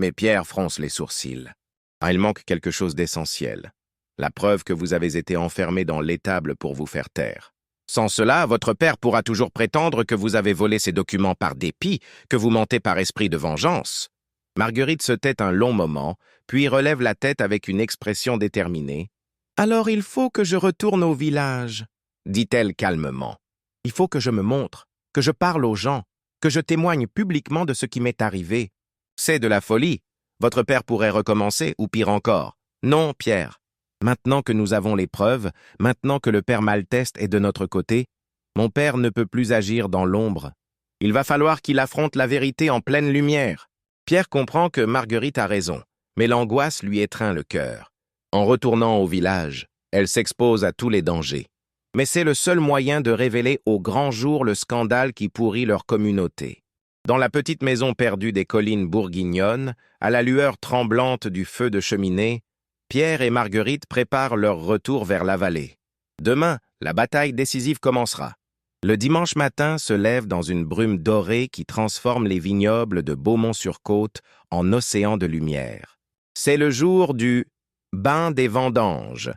Mais Pierre fronce les sourcils. « Ah, il manque quelque chose d'essentiel. La preuve que vous avez été enfermé dans l'étable pour vous faire taire. Sans cela, votre père pourra toujours prétendre que vous avez volé ces documents par dépit, que vous mentez par esprit de vengeance. » Marguerite se tait un long moment, puis relève la tête avec une expression déterminée. « Alors il faut que je retourne au village, » dit-elle calmement. « Il faut que je me montre, que je parle aux gens, que je témoigne publiquement de ce qui m'est arrivé. C'est de la folie. Votre père pourrait recommencer, ou pire encore. Non, Pierre. Maintenant que nous avons les preuves, maintenant que le père Malteste est de notre côté, mon père ne peut plus agir dans l'ombre. Il va falloir qu'il affronte la vérité en pleine lumière. » Pierre comprend que Marguerite a raison, mais l'angoisse lui étreint le cœur. En retournant au village, elle s'expose à tous les dangers. Mais c'est le seul moyen de révéler au grand jour le scandale qui pourrit leur communauté. Dans la petite maison perdue des collines bourguignonnes, à la lueur tremblante du feu de cheminée, Pierre et Marguerite préparent leur retour vers la vallée. Demain, la bataille décisive commencera. Le dimanche matin se lève dans une brume dorée qui transforme les vignobles de Beaumont-sur-Côte en océan de lumière. C'est le jour du « bain des vendanges ».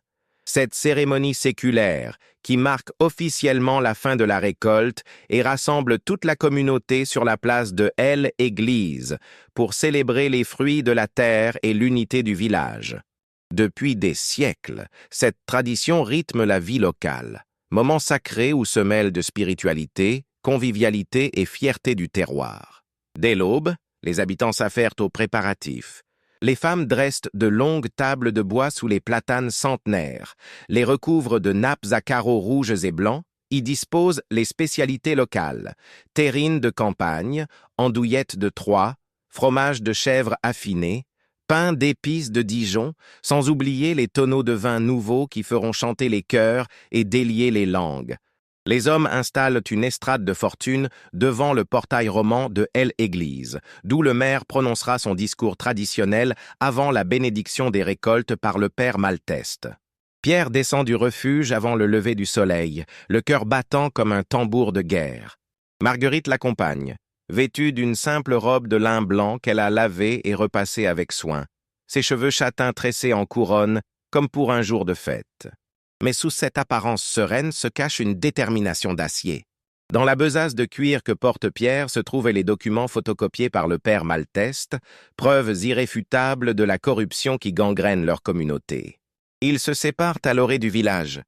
Cette cérémonie séculaire, qui marque officiellement la fin de la récolte et rassemble toute la communauté sur la place de L-Église pour célébrer les fruits de la terre et l'unité du village. Depuis des siècles, cette tradition rythme la vie locale, moment sacré où se mêlent de spiritualité, convivialité et fierté du terroir. Dès l'aube, les habitants s'affairent aux préparatifs. Les femmes dressent de longues tables de bois sous les platanes centenaires, les recouvrent de nappes à carreaux rouges et blancs, y disposent les spécialités locales, terrines de campagne, andouillettes de Troyes, fromage de chèvre affiné, pain d'épices de Dijon, sans oublier les tonneaux de vin nouveaux qui feront chanter les chœurs et délier les langues. Les hommes installent une estrade de fortune devant le portail roman de L-Église, d'où le maire prononcera son discours traditionnel avant la bénédiction des récoltes par le père Malteste. Pierre descend du refuge avant le lever du soleil, le cœur battant comme un tambour de guerre. Marguerite l'accompagne, vêtue d'une simple robe de lin blanc qu'elle a lavée et repassée avec soin, ses cheveux châtains tressés en couronne comme pour un jour de fête. Mais sous cette apparence sereine se cache une détermination d'acier. Dans la besace de cuir que porte Pierre se trouvaient les documents photocopiés par le père Malteste, preuves irréfutables de la corruption qui gangrène leur communauté. Ils se séparent à l'orée du village.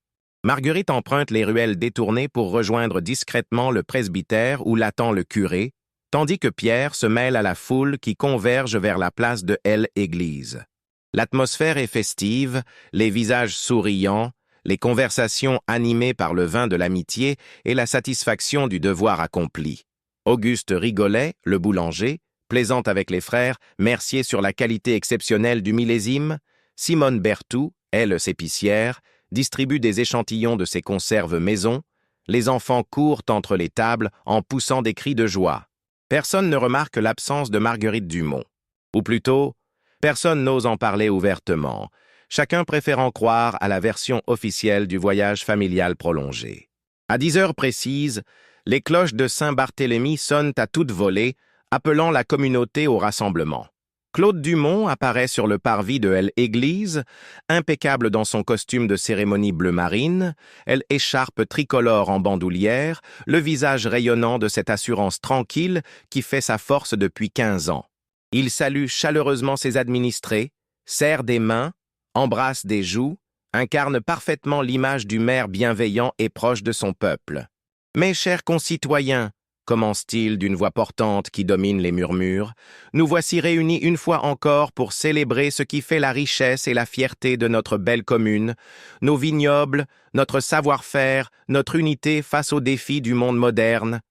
Marguerite emprunte les ruelles détournées pour rejoindre discrètement le presbytère où l'attend le curé, tandis que Pierre se mêle à la foule qui converge vers la place de L-Église. L'atmosphère est festive, les visages souriants, les conversations animées par le vin de l'amitié et la satisfaction du devoir accompli. Auguste Rigolet, le boulanger, plaisante avec les frères, Mercier sur la qualité exceptionnelle du millésime, Simone Berthoud, elle épicière, distribue des échantillons de ses conserves maison, les enfants courent entre les tables en poussant des cris de joie. Personne ne remarque l'absence de Marguerite Dumont. Ou plutôt, personne n'ose en parler ouvertement, chacun préférant croire à la version officielle du voyage familial prolongé. À 10 heures précises, les cloches de Saint-Barthélemy sonnent à toute volée, appelant la communauté au rassemblement. Claude Dumont apparaît sur le parvis de L-Église, impeccable dans son costume de cérémonie bleu marine, elle écharpe tricolore en bandoulière, le visage rayonnant de cette assurance tranquille qui fait sa force depuis 15 ans. Il salue chaleureusement ses administrés, serre des mains, embrasse des joues, incarne parfaitement l'image du maire bienveillant et proche de son peuple. « Mes chers concitoyens », commence-t-il d'une voix portante qui domine les murmures, « nous voici réunis une fois encore pour célébrer ce qui fait la richesse et la fierté de notre belle commune, nos vignobles, notre savoir-faire, notre unité face aux défis du monde moderne. »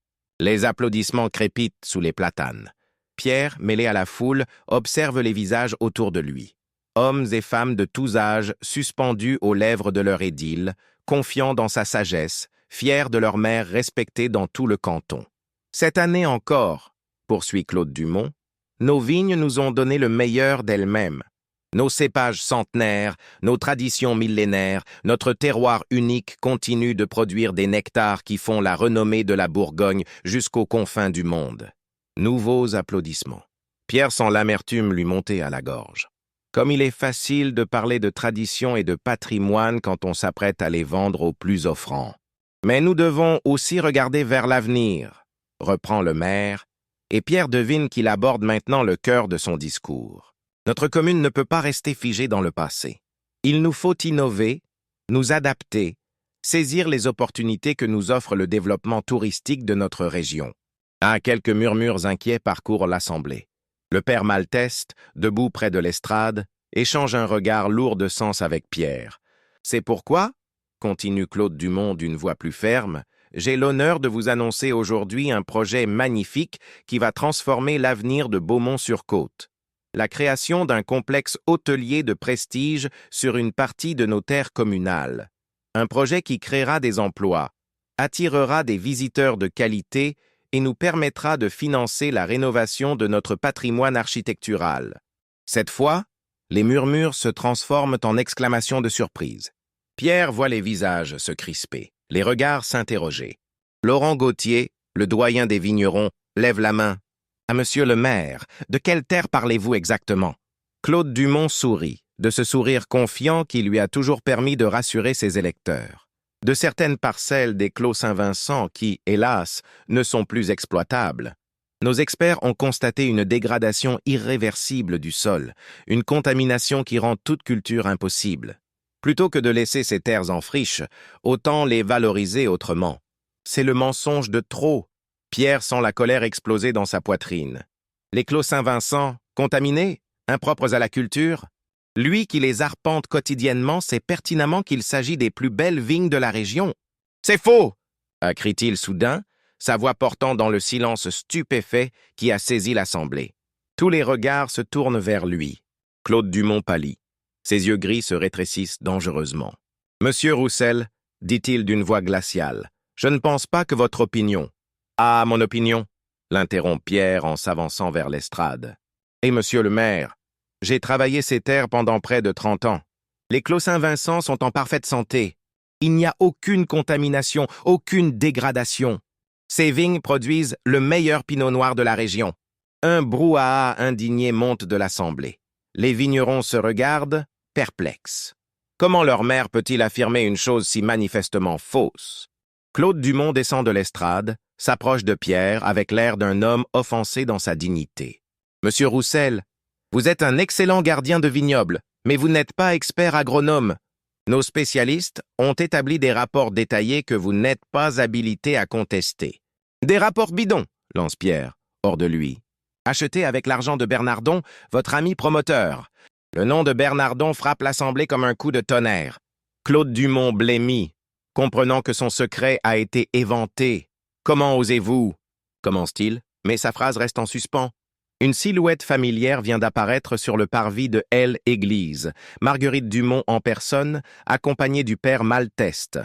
Les applaudissements crépitent sous les platanes. Pierre, mêlé à la foule, observe les visages autour de lui. Hommes et femmes de tous âges suspendus aux lèvres de leur édile, confiants dans sa sagesse, fiers de leur mère respectée dans tout le canton. Cette année encore, poursuit Claude Dumont, nos vignes nous ont donné le meilleur d'elles-mêmes. Nos cépages centenaires, nos traditions millénaires, notre terroir unique continuent de produire des nectars qui font la renommée de la Bourgogne jusqu'aux confins du monde. Nouveaux applaudissements. Pierre sent l'amertume lui monter à la gorge. Comme il est facile de parler de tradition et de patrimoine quand on s'apprête à les vendre aux plus offrants. Mais nous devons aussi regarder vers l'avenir, reprend le maire, et Pierre devine qu'il aborde maintenant le cœur de son discours. Notre commune ne peut pas rester figée dans le passé. Il nous faut innover, nous adapter, saisir les opportunités que nous offre le développement touristique de notre région. Ah, quelques murmures inquiets parcourent l'assemblée. Le père Malteste, debout près de l'estrade, échange un regard lourd de sens avec Pierre. « C'est pourquoi, » continue Claude Dumont d'une voix plus ferme, « j'ai l'honneur de vous annoncer aujourd'hui un projet magnifique qui va transformer l'avenir de Beaumont-sur-Côte. La création d'un complexe hôtelier de prestige sur une partie de nos terres communales. Un projet qui créera des emplois, attirera des visiteurs de qualité et nous permettra de financer la rénovation de notre patrimoine architectural. » Cette fois, les murmures se transforment en exclamations de surprise. Pierre voit les visages se crisper, les regards s'interroger. Laurent Gauthier, le doyen des vignerons, lève la main. « À monsieur le maire, de quelle terre parlez-vous exactement ?» Claude Dumont sourit. de ce sourire confiant qui lui a toujours permis de rassurer ses électeurs. De certaines parcelles des Clos Saint-Vincent qui, hélas, ne sont plus exploitables, nos experts ont constaté une dégradation irréversible du sol, une contamination qui rend toute culture impossible. Plutôt que de laisser ces terres en friche, autant les valoriser autrement. C'est le mensonge de trop. Pierre sent la colère exploser dans sa poitrine. Les Clos Saint-Vincent, contaminés, impropres à la culture? Lui qui les arpente quotidiennement sait pertinemment qu'il s'agit des plus belles vignes de la région. « C'est faux !» crie-t-il soudain, sa voix portant dans le silence stupéfait qui a saisi l'assemblée. Tous les regards se tournent vers lui. Claude Dumont pâlit. Ses yeux gris se rétrécissent dangereusement. « Monsieur Roussel, dit-il d'une voix glaciale, je ne pense pas que votre opinion... »« Ah, mon opinion !» l'interrompt Pierre en s'avançant vers l'estrade. « Et monsieur le maire, j'ai travaillé ces terres pendant près de 30 ans. Les Clos Saint-Vincent sont en parfaite santé. Il n'y a aucune contamination, aucune dégradation. Ces vignes produisent le meilleur pinot noir de la région. » Un brouhaha indigné monte de l'assemblée. Les vignerons se regardent, perplexes. Comment leur maire peut-il affirmer une chose si manifestement fausse? Claude Dumont descend de l'estrade, s'approche de Pierre avec l'air d'un homme offensé dans sa dignité. « Monsieur Roussel, vous êtes un excellent gardien de vignoble, mais vous n'êtes pas expert agronome. Nos spécialistes ont établi des rapports détaillés que vous n'êtes pas habilité à contester. »« Des rapports bidons !» lance Pierre, hors de lui. « Achetés avec l'argent de Bernardon, votre ami promoteur. » Le nom de Bernardon frappe l'Assemblée comme un coup de tonnerre. Claude Dumont blêmit, comprenant que son secret a été éventé. « Comment osez-vous » commence-t-il, mais sa phrase reste en suspens. Une silhouette familière vient d'apparaître sur le parvis de L. Église, Marguerite Dumont en personne, accompagnée du père Malteste.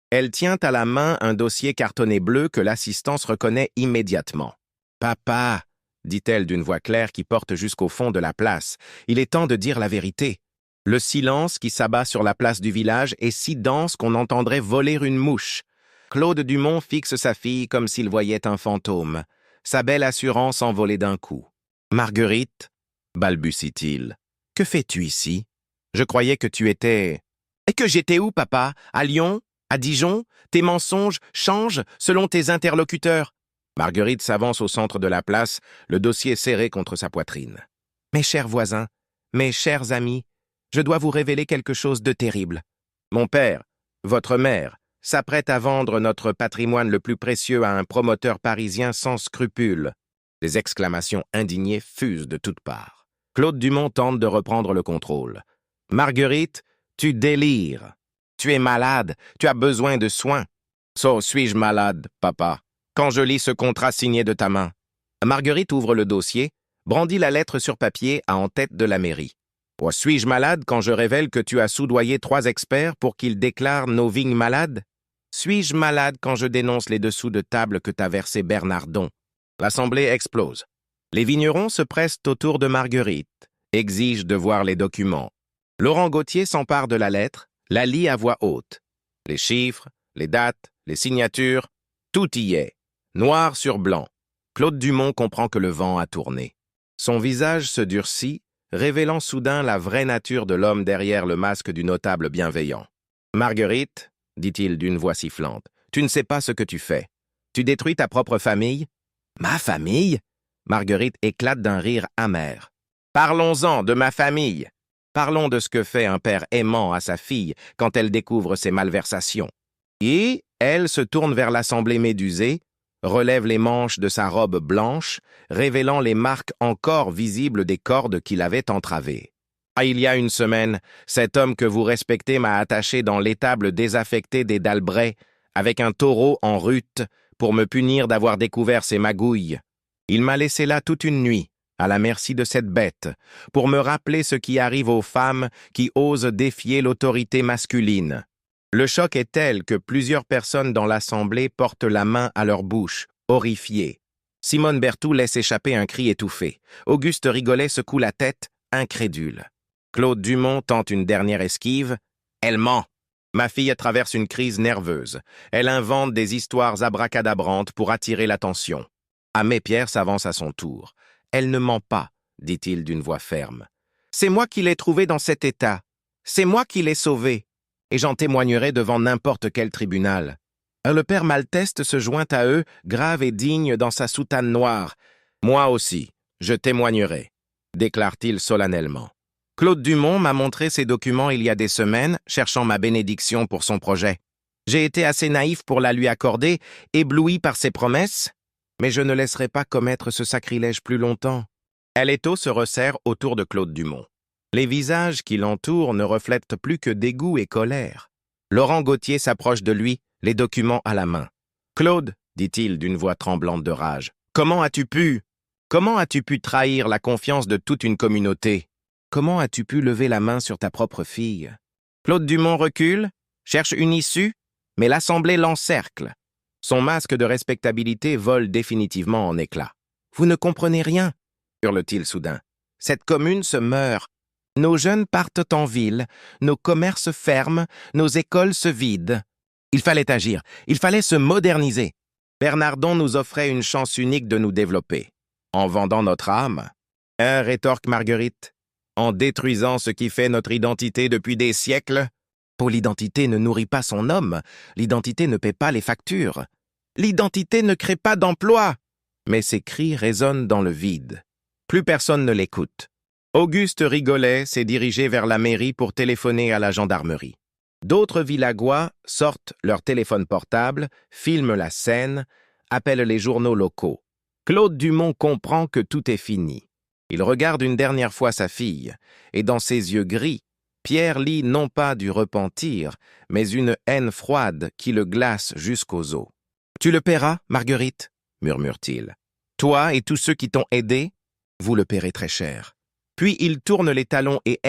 Elle tient à la main un dossier cartonné bleu que l'assistance reconnaît immédiatement. « Papa !» dit-elle d'une voix claire qui porte jusqu'au fond de la place. « Il est temps de dire la vérité. » Le silence qui s'abat sur la place du village est si dense qu'on entendrait voler une mouche. Claude Dumont fixe sa fille comme s'il voyait un fantôme. Sa belle assurance envolée d'un coup. « Marguerite, balbutie-t-il, que fais-tu ici? Je croyais que tu étais... »« Et que j'étais où, papa? À Lyon? À Dijon? Tes mensonges changent selon tes interlocuteurs. » Marguerite s'avance au centre de la place, le dossier serré contre sa poitrine. « Mes chers voisins, mes chers amis, je dois vous révéler quelque chose de terrible. Mon père, votre mère, s'apprête à vendre notre patrimoine le plus précieux à un promoteur parisien sans scrupules. » Des exclamations indignées fusent de toutes parts. Claude Dumont tente de reprendre le contrôle. « Marguerite, tu délires. Tu es malade, tu as besoin de soins. »« So, suis-je malade, papa, quand je lis ce contrat signé de ta main ?» Marguerite ouvre le dossier, brandit la lettre sur papier à en tête de la mairie. « Suis-je malade quand je révèle que tu as soudoyé 3 experts pour qu'ils déclarent nos vignes malades? Suis-je malade quand je dénonce les dessous de table que t'a versé Bernardon? » L'assemblée explose. Les vignerons se pressent autour de Marguerite, exigent de voir les documents. Laurent Gauthier s'empare de la lettre, la lit à voix haute. Les chiffres, les dates, les signatures, tout y est, noir sur blanc. Claude Dumont comprend que le vent a tourné. Son visage se durcit, révélant soudain la vraie nature de l'homme derrière le masque du notable bienveillant. « Marguerite, dit-il d'une voix sifflante, tu ne sais pas ce que tu fais. Tu détruis ta propre famille. » « Ma famille ?» Marguerite éclate d'un rire amer. « Parlons-en de ma famille. Parlons de ce que fait un père aimant à sa fille quand elle découvre ses malversations. » Et elle se tourne vers l'assemblée médusée, relève les manches de sa robe blanche, révélant les marques encore visibles des cordes qui l'avaient entravée. « Ah, il y a une semaine, cet homme que vous respectez m'a attaché dans l'étable désaffectée des Dalbret, avec un taureau en rute, pour me punir d'avoir découvert ses magouilles. Il m'a laissé là toute une nuit, à la merci de cette bête, pour me rappeler ce qui arrive aux femmes qui osent défier l'autorité masculine. Le choc est tel que plusieurs personnes dans l'assemblée portent la main à leur bouche, horrifiées. Simone Berthoud laisse échapper un cri étouffé. Auguste Rigolet secoue la tête, incrédule. Claude Dumont tente une dernière esquive. Elle ment. Ma fille traverse une crise nerveuse. Elle invente des histoires abracadabrantes pour attirer l'attention. Aimé Pierre s'avance à son tour. « Elle ne ment pas, dit-il d'une voix ferme. C'est moi qui l'ai trouvé dans cet état. C'est moi qui l'ai sauvé. Et j'en témoignerai devant n'importe quel tribunal. Le père Malteste se joint à eux, grave et digne dans sa soutane noire. Moi aussi, je témoignerai, déclare-t-il solennellement. Claude Dumont m'a montré ces documents il y a des semaines, cherchant ma bénédiction pour son projet. J'ai été assez naïf pour la lui accorder, ébloui par ses promesses, mais je ne laisserai pas commettre ce sacrilège plus longtemps. Eletto se resserre autour de Claude Dumont. Les visages qui l'entourent ne reflètent plus que dégoût et colère. Laurent Gauthier s'approche de lui, les documents à la main. « Claude, dit-il d'une voix tremblante de rage, comment as-tu pu trahir la confiance de toute une communauté? Comment as-tu pu lever la main sur ta propre fille ?» Claude Dumont recule, cherche une issue, mais l'Assemblée l'encercle. Son masque de respectabilité vole définitivement en éclats. « Vous ne comprenez rien !» hurle-t-il soudain. « Cette commune se meurt. Nos jeunes partent en ville, nos commerces ferment, nos écoles se vident. Il fallait agir, il fallait se moderniser. Bernardon nous offrait une chance unique de nous développer. En vendant notre âme, rétorque Marguerite, en détruisant ce qui fait notre identité depuis des siècles. Pour l'identité ne nourrit pas son homme, l'identité ne paie pas les factures. L'identité ne crée pas d'emploi. Mais ces cris résonnent dans le vide. Plus personne ne l'écoute. Auguste Rigolet s'est dirigé vers la mairie pour téléphoner à la gendarmerie. D'autres villageois sortent leur téléphone portable, filment la scène, appellent les journaux locaux. Claude Dumont comprend que tout est fini. Il regarde une dernière fois sa fille, et dans ses yeux gris, Pierre lit non pas du repentir, mais une haine froide qui le glace jusqu'aux os. « Tu le paieras, Marguerite » murmure-t-il. « Toi et tous ceux qui t'ont aidé, vous le paierez très cher. » Puis il tourne les talons et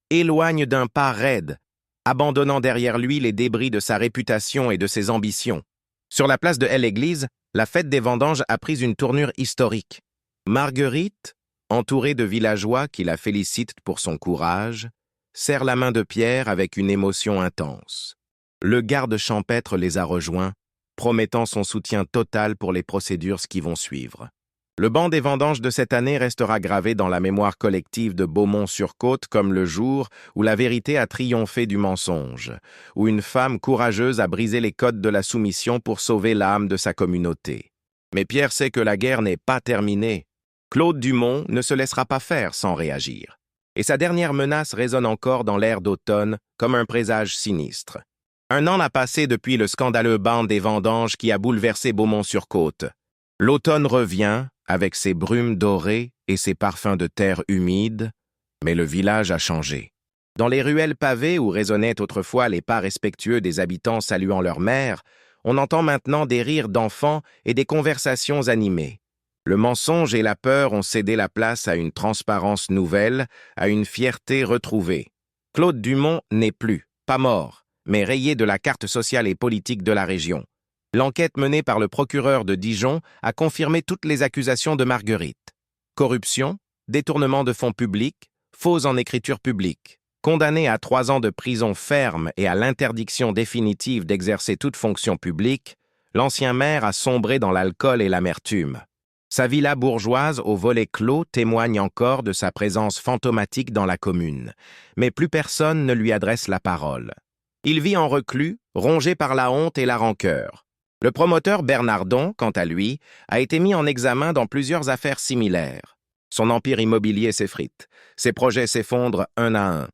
éloigne d'un pas raide, abandonnant derrière lui les débris de sa réputation et de ses ambitions. Sur la place de L'Église, la fête des vendanges a pris une tournure historique. Marguerite, entourée de villageois qui la félicitent pour son courage, serre la main de Pierre avec une émotion intense. Le garde champêtre les a rejoints, promettant son soutien total pour les procédures qui vont suivre. Le banc des vendanges de cette année restera gravé dans la mémoire collective de Beaumont-sur-Côte comme le jour où la vérité a triomphé du mensonge, où une femme courageuse a brisé les codes de la soumission pour sauver l'âme de sa communauté. Mais Pierre sait que la guerre n'est pas terminée. Claude Dumont ne se laissera pas faire sans réagir. Et sa dernière menace résonne encore dans l'air d'automne comme un présage sinistre. 1 an n'a passé depuis le scandaleux ban des vendanges qui a bouleversé Beaumont-sur-Côte. L'automne revient, avec ses brumes dorées et ses parfums de terre humide, mais le village a changé. Dans les ruelles pavées où résonnaient autrefois les pas respectueux des habitants saluant leur mère, on entend maintenant des rires d'enfants et des conversations animées. Le mensonge et la peur ont cédé la place à une transparence nouvelle, à une fierté retrouvée. Claude Dumont n'est plus, pas mort, mais rayé de la carte sociale et politique de la région. L'enquête menée par le procureur de Dijon a confirmé toutes les accusations de Marguerite. Corruption, détournement de fonds publics, faux en écriture publique. Condamné à 3 ans de prison ferme et à l'interdiction définitive d'exercer toute fonction publique, l'ancien maire a sombré dans l'alcool et l'amertume. Sa villa bourgeoise au volet clos témoigne encore de sa présence fantomatique dans la commune, mais plus personne ne lui adresse la parole. Il vit en reclus, rongé par la honte et la rancœur. Le promoteur Bernardon, quant à lui, a été mis en examen dans plusieurs affaires similaires. Son empire immobilier s'effrite. Ses projets s'effondrent un à un.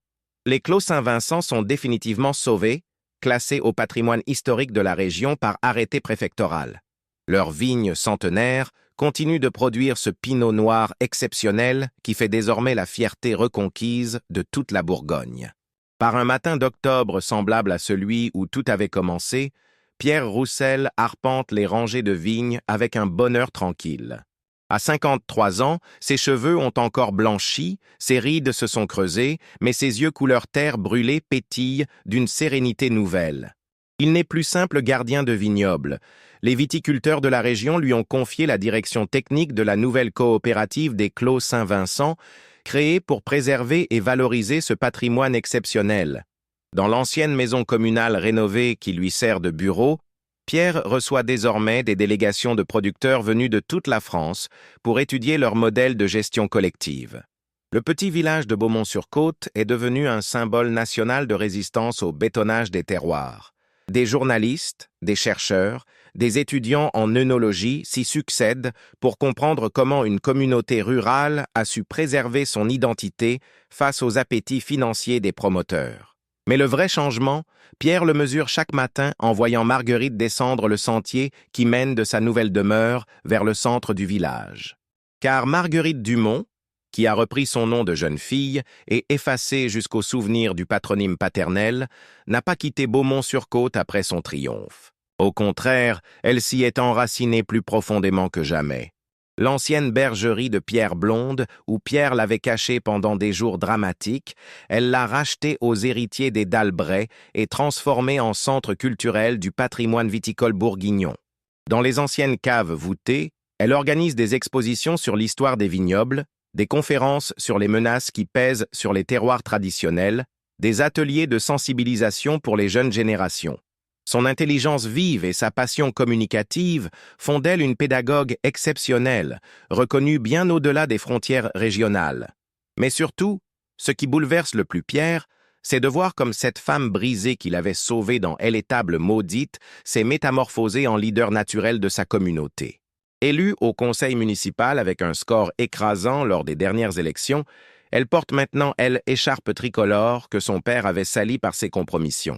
Les clos Saint-Vincent sont définitivement sauvés, classés au patrimoine historique de la région par arrêté préfectoral. Leurs vignes centenaires continuent de produire ce pinot noir exceptionnel qui fait désormais la fierté reconquise de toute la Bourgogne. Par un matin d'octobre semblable à celui où tout avait commencé, Pierre Roussel arpente les rangées de vignes avec un bonheur tranquille. À 53 ans, ses cheveux ont encore blanchi, ses rides se sont creusées, mais ses yeux couleur terre brûlée pétillent d'une sérénité nouvelle. Il n'est plus simple gardien de vignoble. Les viticulteurs de la région lui ont confié la direction technique de la nouvelle coopérative des Clos Saint-Vincent, créée pour préserver et valoriser ce patrimoine exceptionnel. Dans l'ancienne maison communale rénovée qui lui sert de bureau, Pierre reçoit désormais des délégations de producteurs venus de toute la France pour étudier leur modèle de gestion collective. Le petit village de Beaumont-sur-Côte est devenu un symbole national de résistance au bétonnage des terroirs. Des journalistes, des chercheurs, des étudiants en œnologie s'y succèdent pour comprendre comment une communauté rurale a su préserver son identité face aux appétits financiers des promoteurs. Mais le vrai changement, Pierre le mesure chaque matin en voyant Marguerite descendre le sentier qui mène de sa nouvelle demeure vers le centre du village. Car Marguerite Dumont, qui a repris son nom de jeune fille et effacé jusqu'au souvenir du patronyme paternel, n'a pas quitté Beaumont-sur-Côte après son triomphe. Au contraire, elle s'y est enracinée plus profondément que jamais. L'ancienne bergerie de Pierre Blonde, où Pierre l'avait cachée pendant des jours dramatiques, elle l'a rachetée aux héritiers des Dalbret et transformée en centre culturel du patrimoine viticole bourguignon. Dans les anciennes caves voûtées, elle organise des expositions sur l'histoire des vignobles, des conférences sur les menaces qui pèsent sur les terroirs traditionnels, des ateliers de sensibilisation pour les jeunes générations. Son intelligence vive et sa passion communicative font d'elle une pédagogue exceptionnelle, reconnue bien au-delà des frontières régionales. Mais surtout, ce qui bouleverse le plus Pierre, c'est de voir comme cette femme brisée qu'il avait sauvée dans Elle est table maudite s'est métamorphosée en leader naturel de sa communauté. Élue au conseil municipal avec un score écrasant lors des dernières élections, elle porte maintenant, elle, écharpe tricolore que son père avait salie par ses compromissions.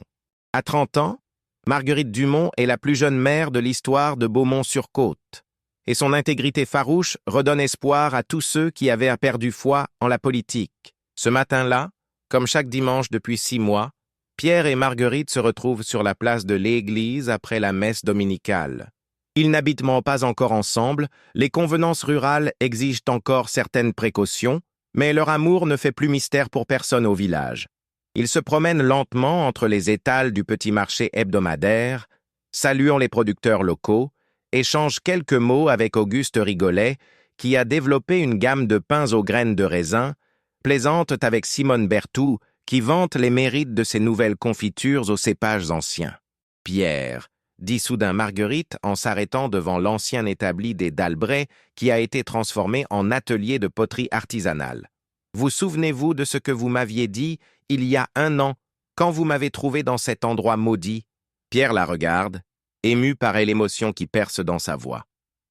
À 30 ans, Marguerite Dumont est la plus jeune maire de l'histoire de Beaumont-sur-Côte, et son intégrité farouche redonne espoir à tous ceux qui avaient perdu foi en la politique. Ce matin-là, comme chaque dimanche depuis 6 mois, Pierre et Marguerite se retrouvent sur la place de l'église après la messe dominicale. Ils n'habitent pas encore ensemble, les convenances rurales exigent encore certaines précautions, mais leur amour ne fait plus mystère pour personne au village. Ils se promènent lentement entre les étals du petit marché hebdomadaire, saluant les producteurs locaux, échangent quelques mots avec Auguste Rigolet, qui a développé une gamme de pains aux graines de raisin, plaisantent avec Simone Berthoud, qui vante les mérites de ses nouvelles confitures aux cépages anciens. Pierre, dit soudain Marguerite en s'arrêtant devant l'ancien établi des Dalbret qui a été transformé en atelier de poterie artisanale. Vous souvenez-vous de ce que vous m'aviez dit il y a 1 an, quand vous m'avez trouvé dans cet endroit maudit? Pierre la regarde, ému par l'émotion qui perce dans sa voix.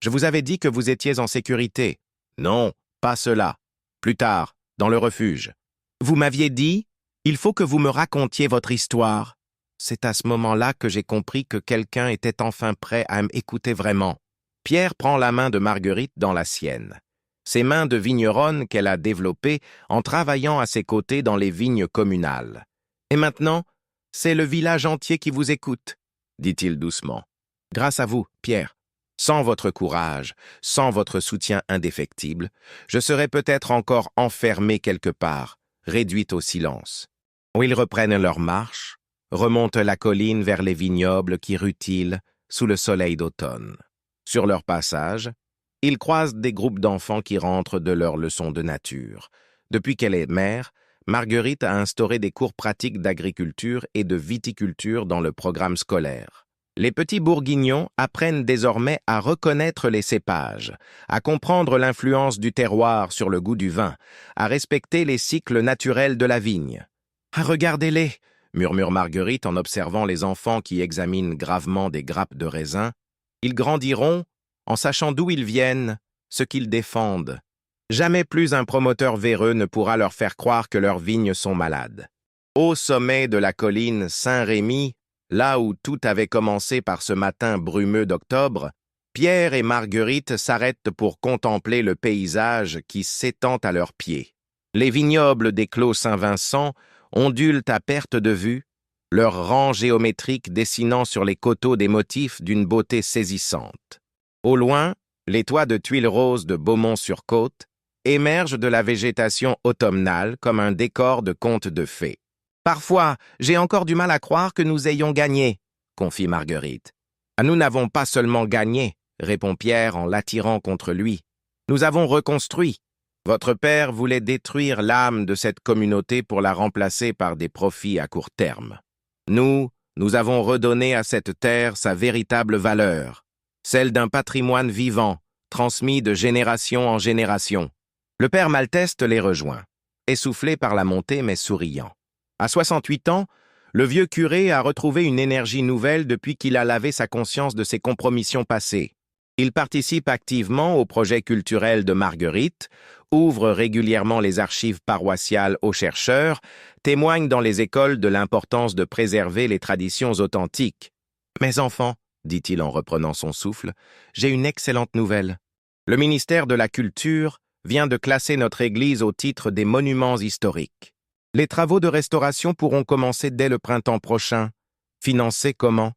Je vous avais dit que vous étiez en sécurité. Non, pas cela. Plus tard, dans le refuge. Vous m'aviez dit, il faut que vous me racontiez votre histoire. C'est à ce moment-là que j'ai compris que quelqu'un était enfin prêt à m'écouter vraiment. Pierre prend la main de Marguerite dans la sienne. Ses mains de vigneronne qu'elle a développées en travaillant à ses côtés dans les vignes communales. Et maintenant, c'est le village entier qui vous écoute, dit-il doucement. Grâce à vous, Pierre. Sans votre courage, sans votre soutien indéfectible, je serais peut-être encore enfermé quelque part, réduite au silence. Où ils reprennent leur marche, remontent la colline vers les vignobles qui rutilent sous le soleil d'automne. Sur leur passage, ils croisent des groupes d'enfants qui rentrent de leurs leçons de nature. Depuis qu'elle est mère, Marguerite a instauré des cours pratiques d'agriculture et de viticulture dans le programme scolaire. Les petits bourguignons apprennent désormais à reconnaître les cépages, à comprendre l'influence du terroir sur le goût du vin, à respecter les cycles naturels de la vigne. « Ah, regardez-les !» murmure Marguerite en observant les enfants qui examinent gravement des grappes de raisin. Ils grandiront en sachant d'où ils viennent, ce qu'ils défendent. Jamais plus un promoteur véreux ne pourra leur faire croire que leurs vignes sont malades. Au sommet de la colline Saint-Rémy, là où tout avait commencé par ce matin brumeux d'octobre, Pierre et Marguerite s'arrêtent pour contempler le paysage qui s'étend à leurs pieds. Les vignobles des clos Saint-Vincent ondulent à perte de vue, leurs rangs géométriques dessinant sur les coteaux des motifs d'une beauté saisissante. Au loin, les toits de tuiles roses de Beaumont-sur-Côte émergent de la végétation automnale comme un décor de conte de fées. « Parfois, j'ai encore du mal à croire que nous ayons gagné, » confie Marguerite. « Nous n'avons pas seulement gagné, » répond Pierre en l'attirant contre lui. « Nous avons reconstruit. Votre père voulait détruire l'âme de cette communauté pour la remplacer par des profits à court terme. Nous avons redonné à cette terre sa véritable valeur, celle d'un patrimoine vivant, transmis de génération en génération. Le père Malteste les rejoint, essoufflé par la montée mais souriant. À 68 ans, le vieux curé a retrouvé une énergie nouvelle depuis qu'il a lavé sa conscience de ses compromissions passées. Il participe activement au projet culturel de Marguerite, ouvre régulièrement les archives paroissiales aux chercheurs, témoigne dans les écoles de l'importance de préserver les traditions authentiques. « Mes enfants, dit-il en reprenant son souffle, j'ai une excellente nouvelle. Le ministère de la Culture vient de classer notre église au titre des monuments historiques. Les travaux de restauration pourront commencer dès le printemps prochain. Financés comment?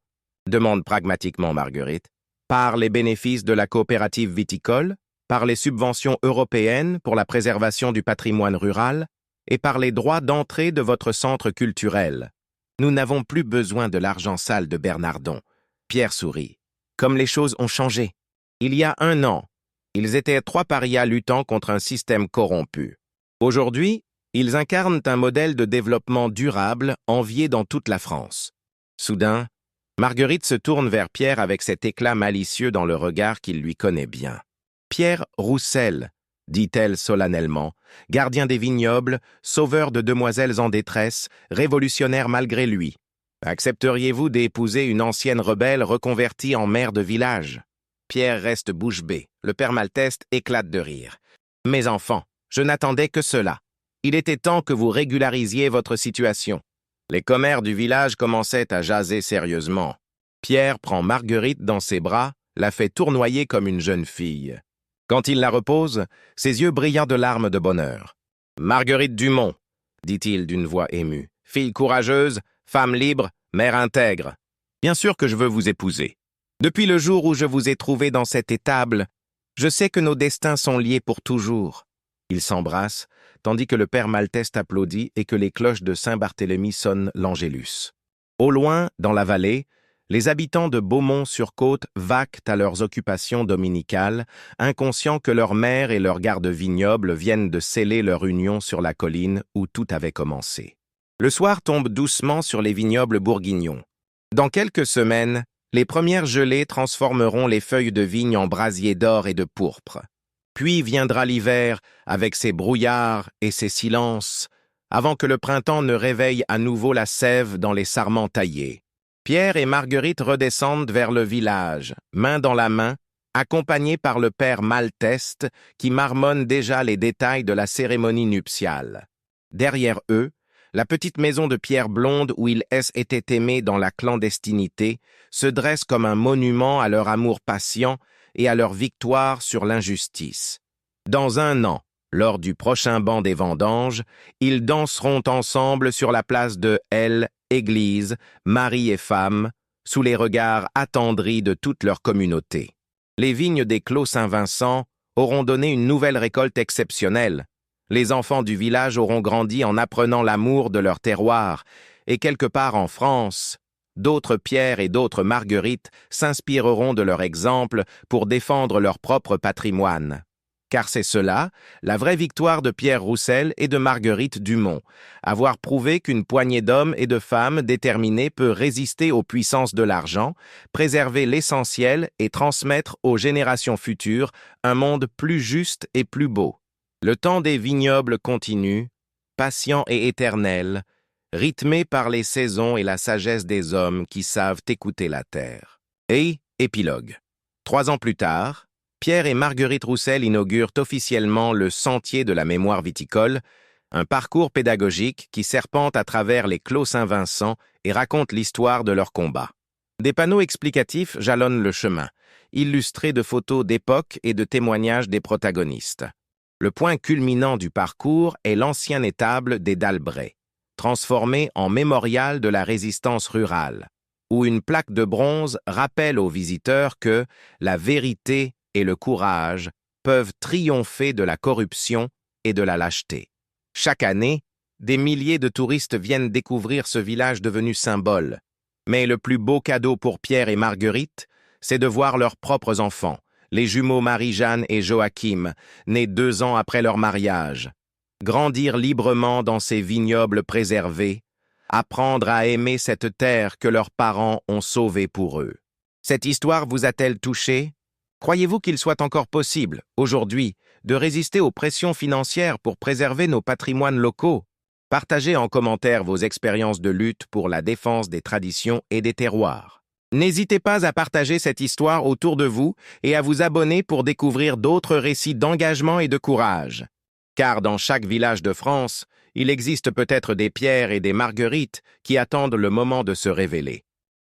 Demande pragmatiquement Marguerite. Par les bénéfices de la coopérative viticole, par les subventions européennes pour la préservation du patrimoine rural et par les droits d'entrée de votre centre culturel. Nous n'avons plus besoin de l'argent sale de Bernardon. Pierre sourit. Comme les choses ont changé. Il y a 1 an, ils étaient 3 parias luttant contre un système corrompu. Aujourd'hui, ils incarnent un modèle de développement durable envié dans toute la France. Soudain, Marguerite se tourne vers Pierre avec cet éclat malicieux dans le regard qu'il lui connaît bien. « Pierre Roussel, dit-elle solennellement, gardien des vignobles, sauveur de demoiselles en détresse, révolutionnaire malgré lui. Accepteriez-vous d'épouser une ancienne rebelle reconvertie en mère de village ?» Pierre reste bouche bée. Le père Malteste éclate de rire. « Mes enfants, je n'attendais que cela. Il était temps que vous régularisiez votre situation. » Les commères du village commençaient à jaser sérieusement. Pierre prend Marguerite dans ses bras, la fait tournoyer comme une jeune fille. Quand il la repose, ses yeux brillent de larmes de bonheur. « Marguerite Dumont, dit-il d'une voix émue, fille courageuse, femme libre, mère intègre. Bien sûr que je veux vous épouser. Depuis le jour où je vous ai trouvé dans cette étable, je sais que nos destins sont liés pour toujours. » Ils s'embrassent, tandis que le père Malteste applaudit et que les cloches de Saint-Barthélemy sonnent l'Angélus. Au loin, dans la vallée, les habitants de Beaumont-sur-Côte vaquent à leurs occupations dominicales, inconscients que leur mère et leur garde-vignoble viennent de sceller leur union sur la colline où tout avait commencé. Le soir tombe doucement sur les vignobles bourguignons. Dans quelques semaines, les premières gelées transformeront les feuilles de vigne en brasiers d'or et de pourpre. Puis viendra l'hiver avec ses brouillards et ses silences, avant que le printemps ne réveille à nouveau la sève dans les sarments taillés. Pierre et Marguerite redescendent vers le village, main dans la main, accompagnés par le père Malteste qui marmonne déjà les détails de la cérémonie nuptiale. Derrière eux, la petite maison de pierre blonde où ils étaient aimés dans la clandestinité se dresse comme un monument à leur amour patient et à leur victoire sur l'injustice. Dans 1 an, lors du prochain banc des vendanges, ils danseront ensemble sur la place de L, Église, mari et femme, sous les regards attendris de toute leur communauté. Les vignes des Clos Saint-Vincent auront donné une nouvelle récolte exceptionnelle. Les enfants du village auront grandi en apprenant l'amour de leur terroir, et quelque part en France, d'autres Pierre et d'autres Marguerite s'inspireront de leur exemple pour défendre leur propre patrimoine. Car c'est cela, la vraie victoire de Pierre Roussel et de Marguerite Dumont, avoir prouvé qu'une poignée d'hommes et de femmes déterminés peut résister aux puissances de l'argent, préserver l'essentiel et transmettre aux générations futures un monde plus juste et plus beau. Le temps des vignobles continue, patient et éternel, rythmé par les saisons et la sagesse des hommes qui savent écouter la terre. Et épilogue. 3 ans plus tard, Pierre et Marguerite Roussel inaugurent officiellement le Sentier de la mémoire viticole, un parcours pédagogique qui serpente à travers les Clos Saint-Vincent et raconte l'histoire de leur combat. Des panneaux explicatifs jalonnent le chemin, illustrés de photos d'époque et de témoignages des protagonistes. Le point culminant du parcours est l'ancien étable des Dalbret, transformé en mémorial de la résistance rurale, où une plaque de bronze rappelle aux visiteurs que la vérité et le courage peuvent triompher de la corruption et de la lâcheté. Chaque année, des milliers de touristes viennent découvrir ce village devenu symbole. Mais le plus beau cadeau pour Pierre et Marguerite, c'est de voir leurs propres enfants, les jumeaux Marie-Jeanne et Joachim, nés 2 ans après leur mariage, grandir librement dans ces vignobles préservés, apprendre à aimer cette terre que leurs parents ont sauvée pour eux. Cette histoire vous a-t-elle touché? Croyez-vous qu'il soit encore possible, aujourd'hui, de résister aux pressions financières pour préserver nos patrimoines locaux? Partagez en commentaire vos expériences de lutte pour la défense des traditions et des terroirs. N'hésitez pas à partager cette histoire autour de vous et à vous abonner pour découvrir d'autres récits d'engagement et de courage. Car dans chaque village de France, il existe peut-être des Pierres et des Marguerites qui attendent le moment de se révéler.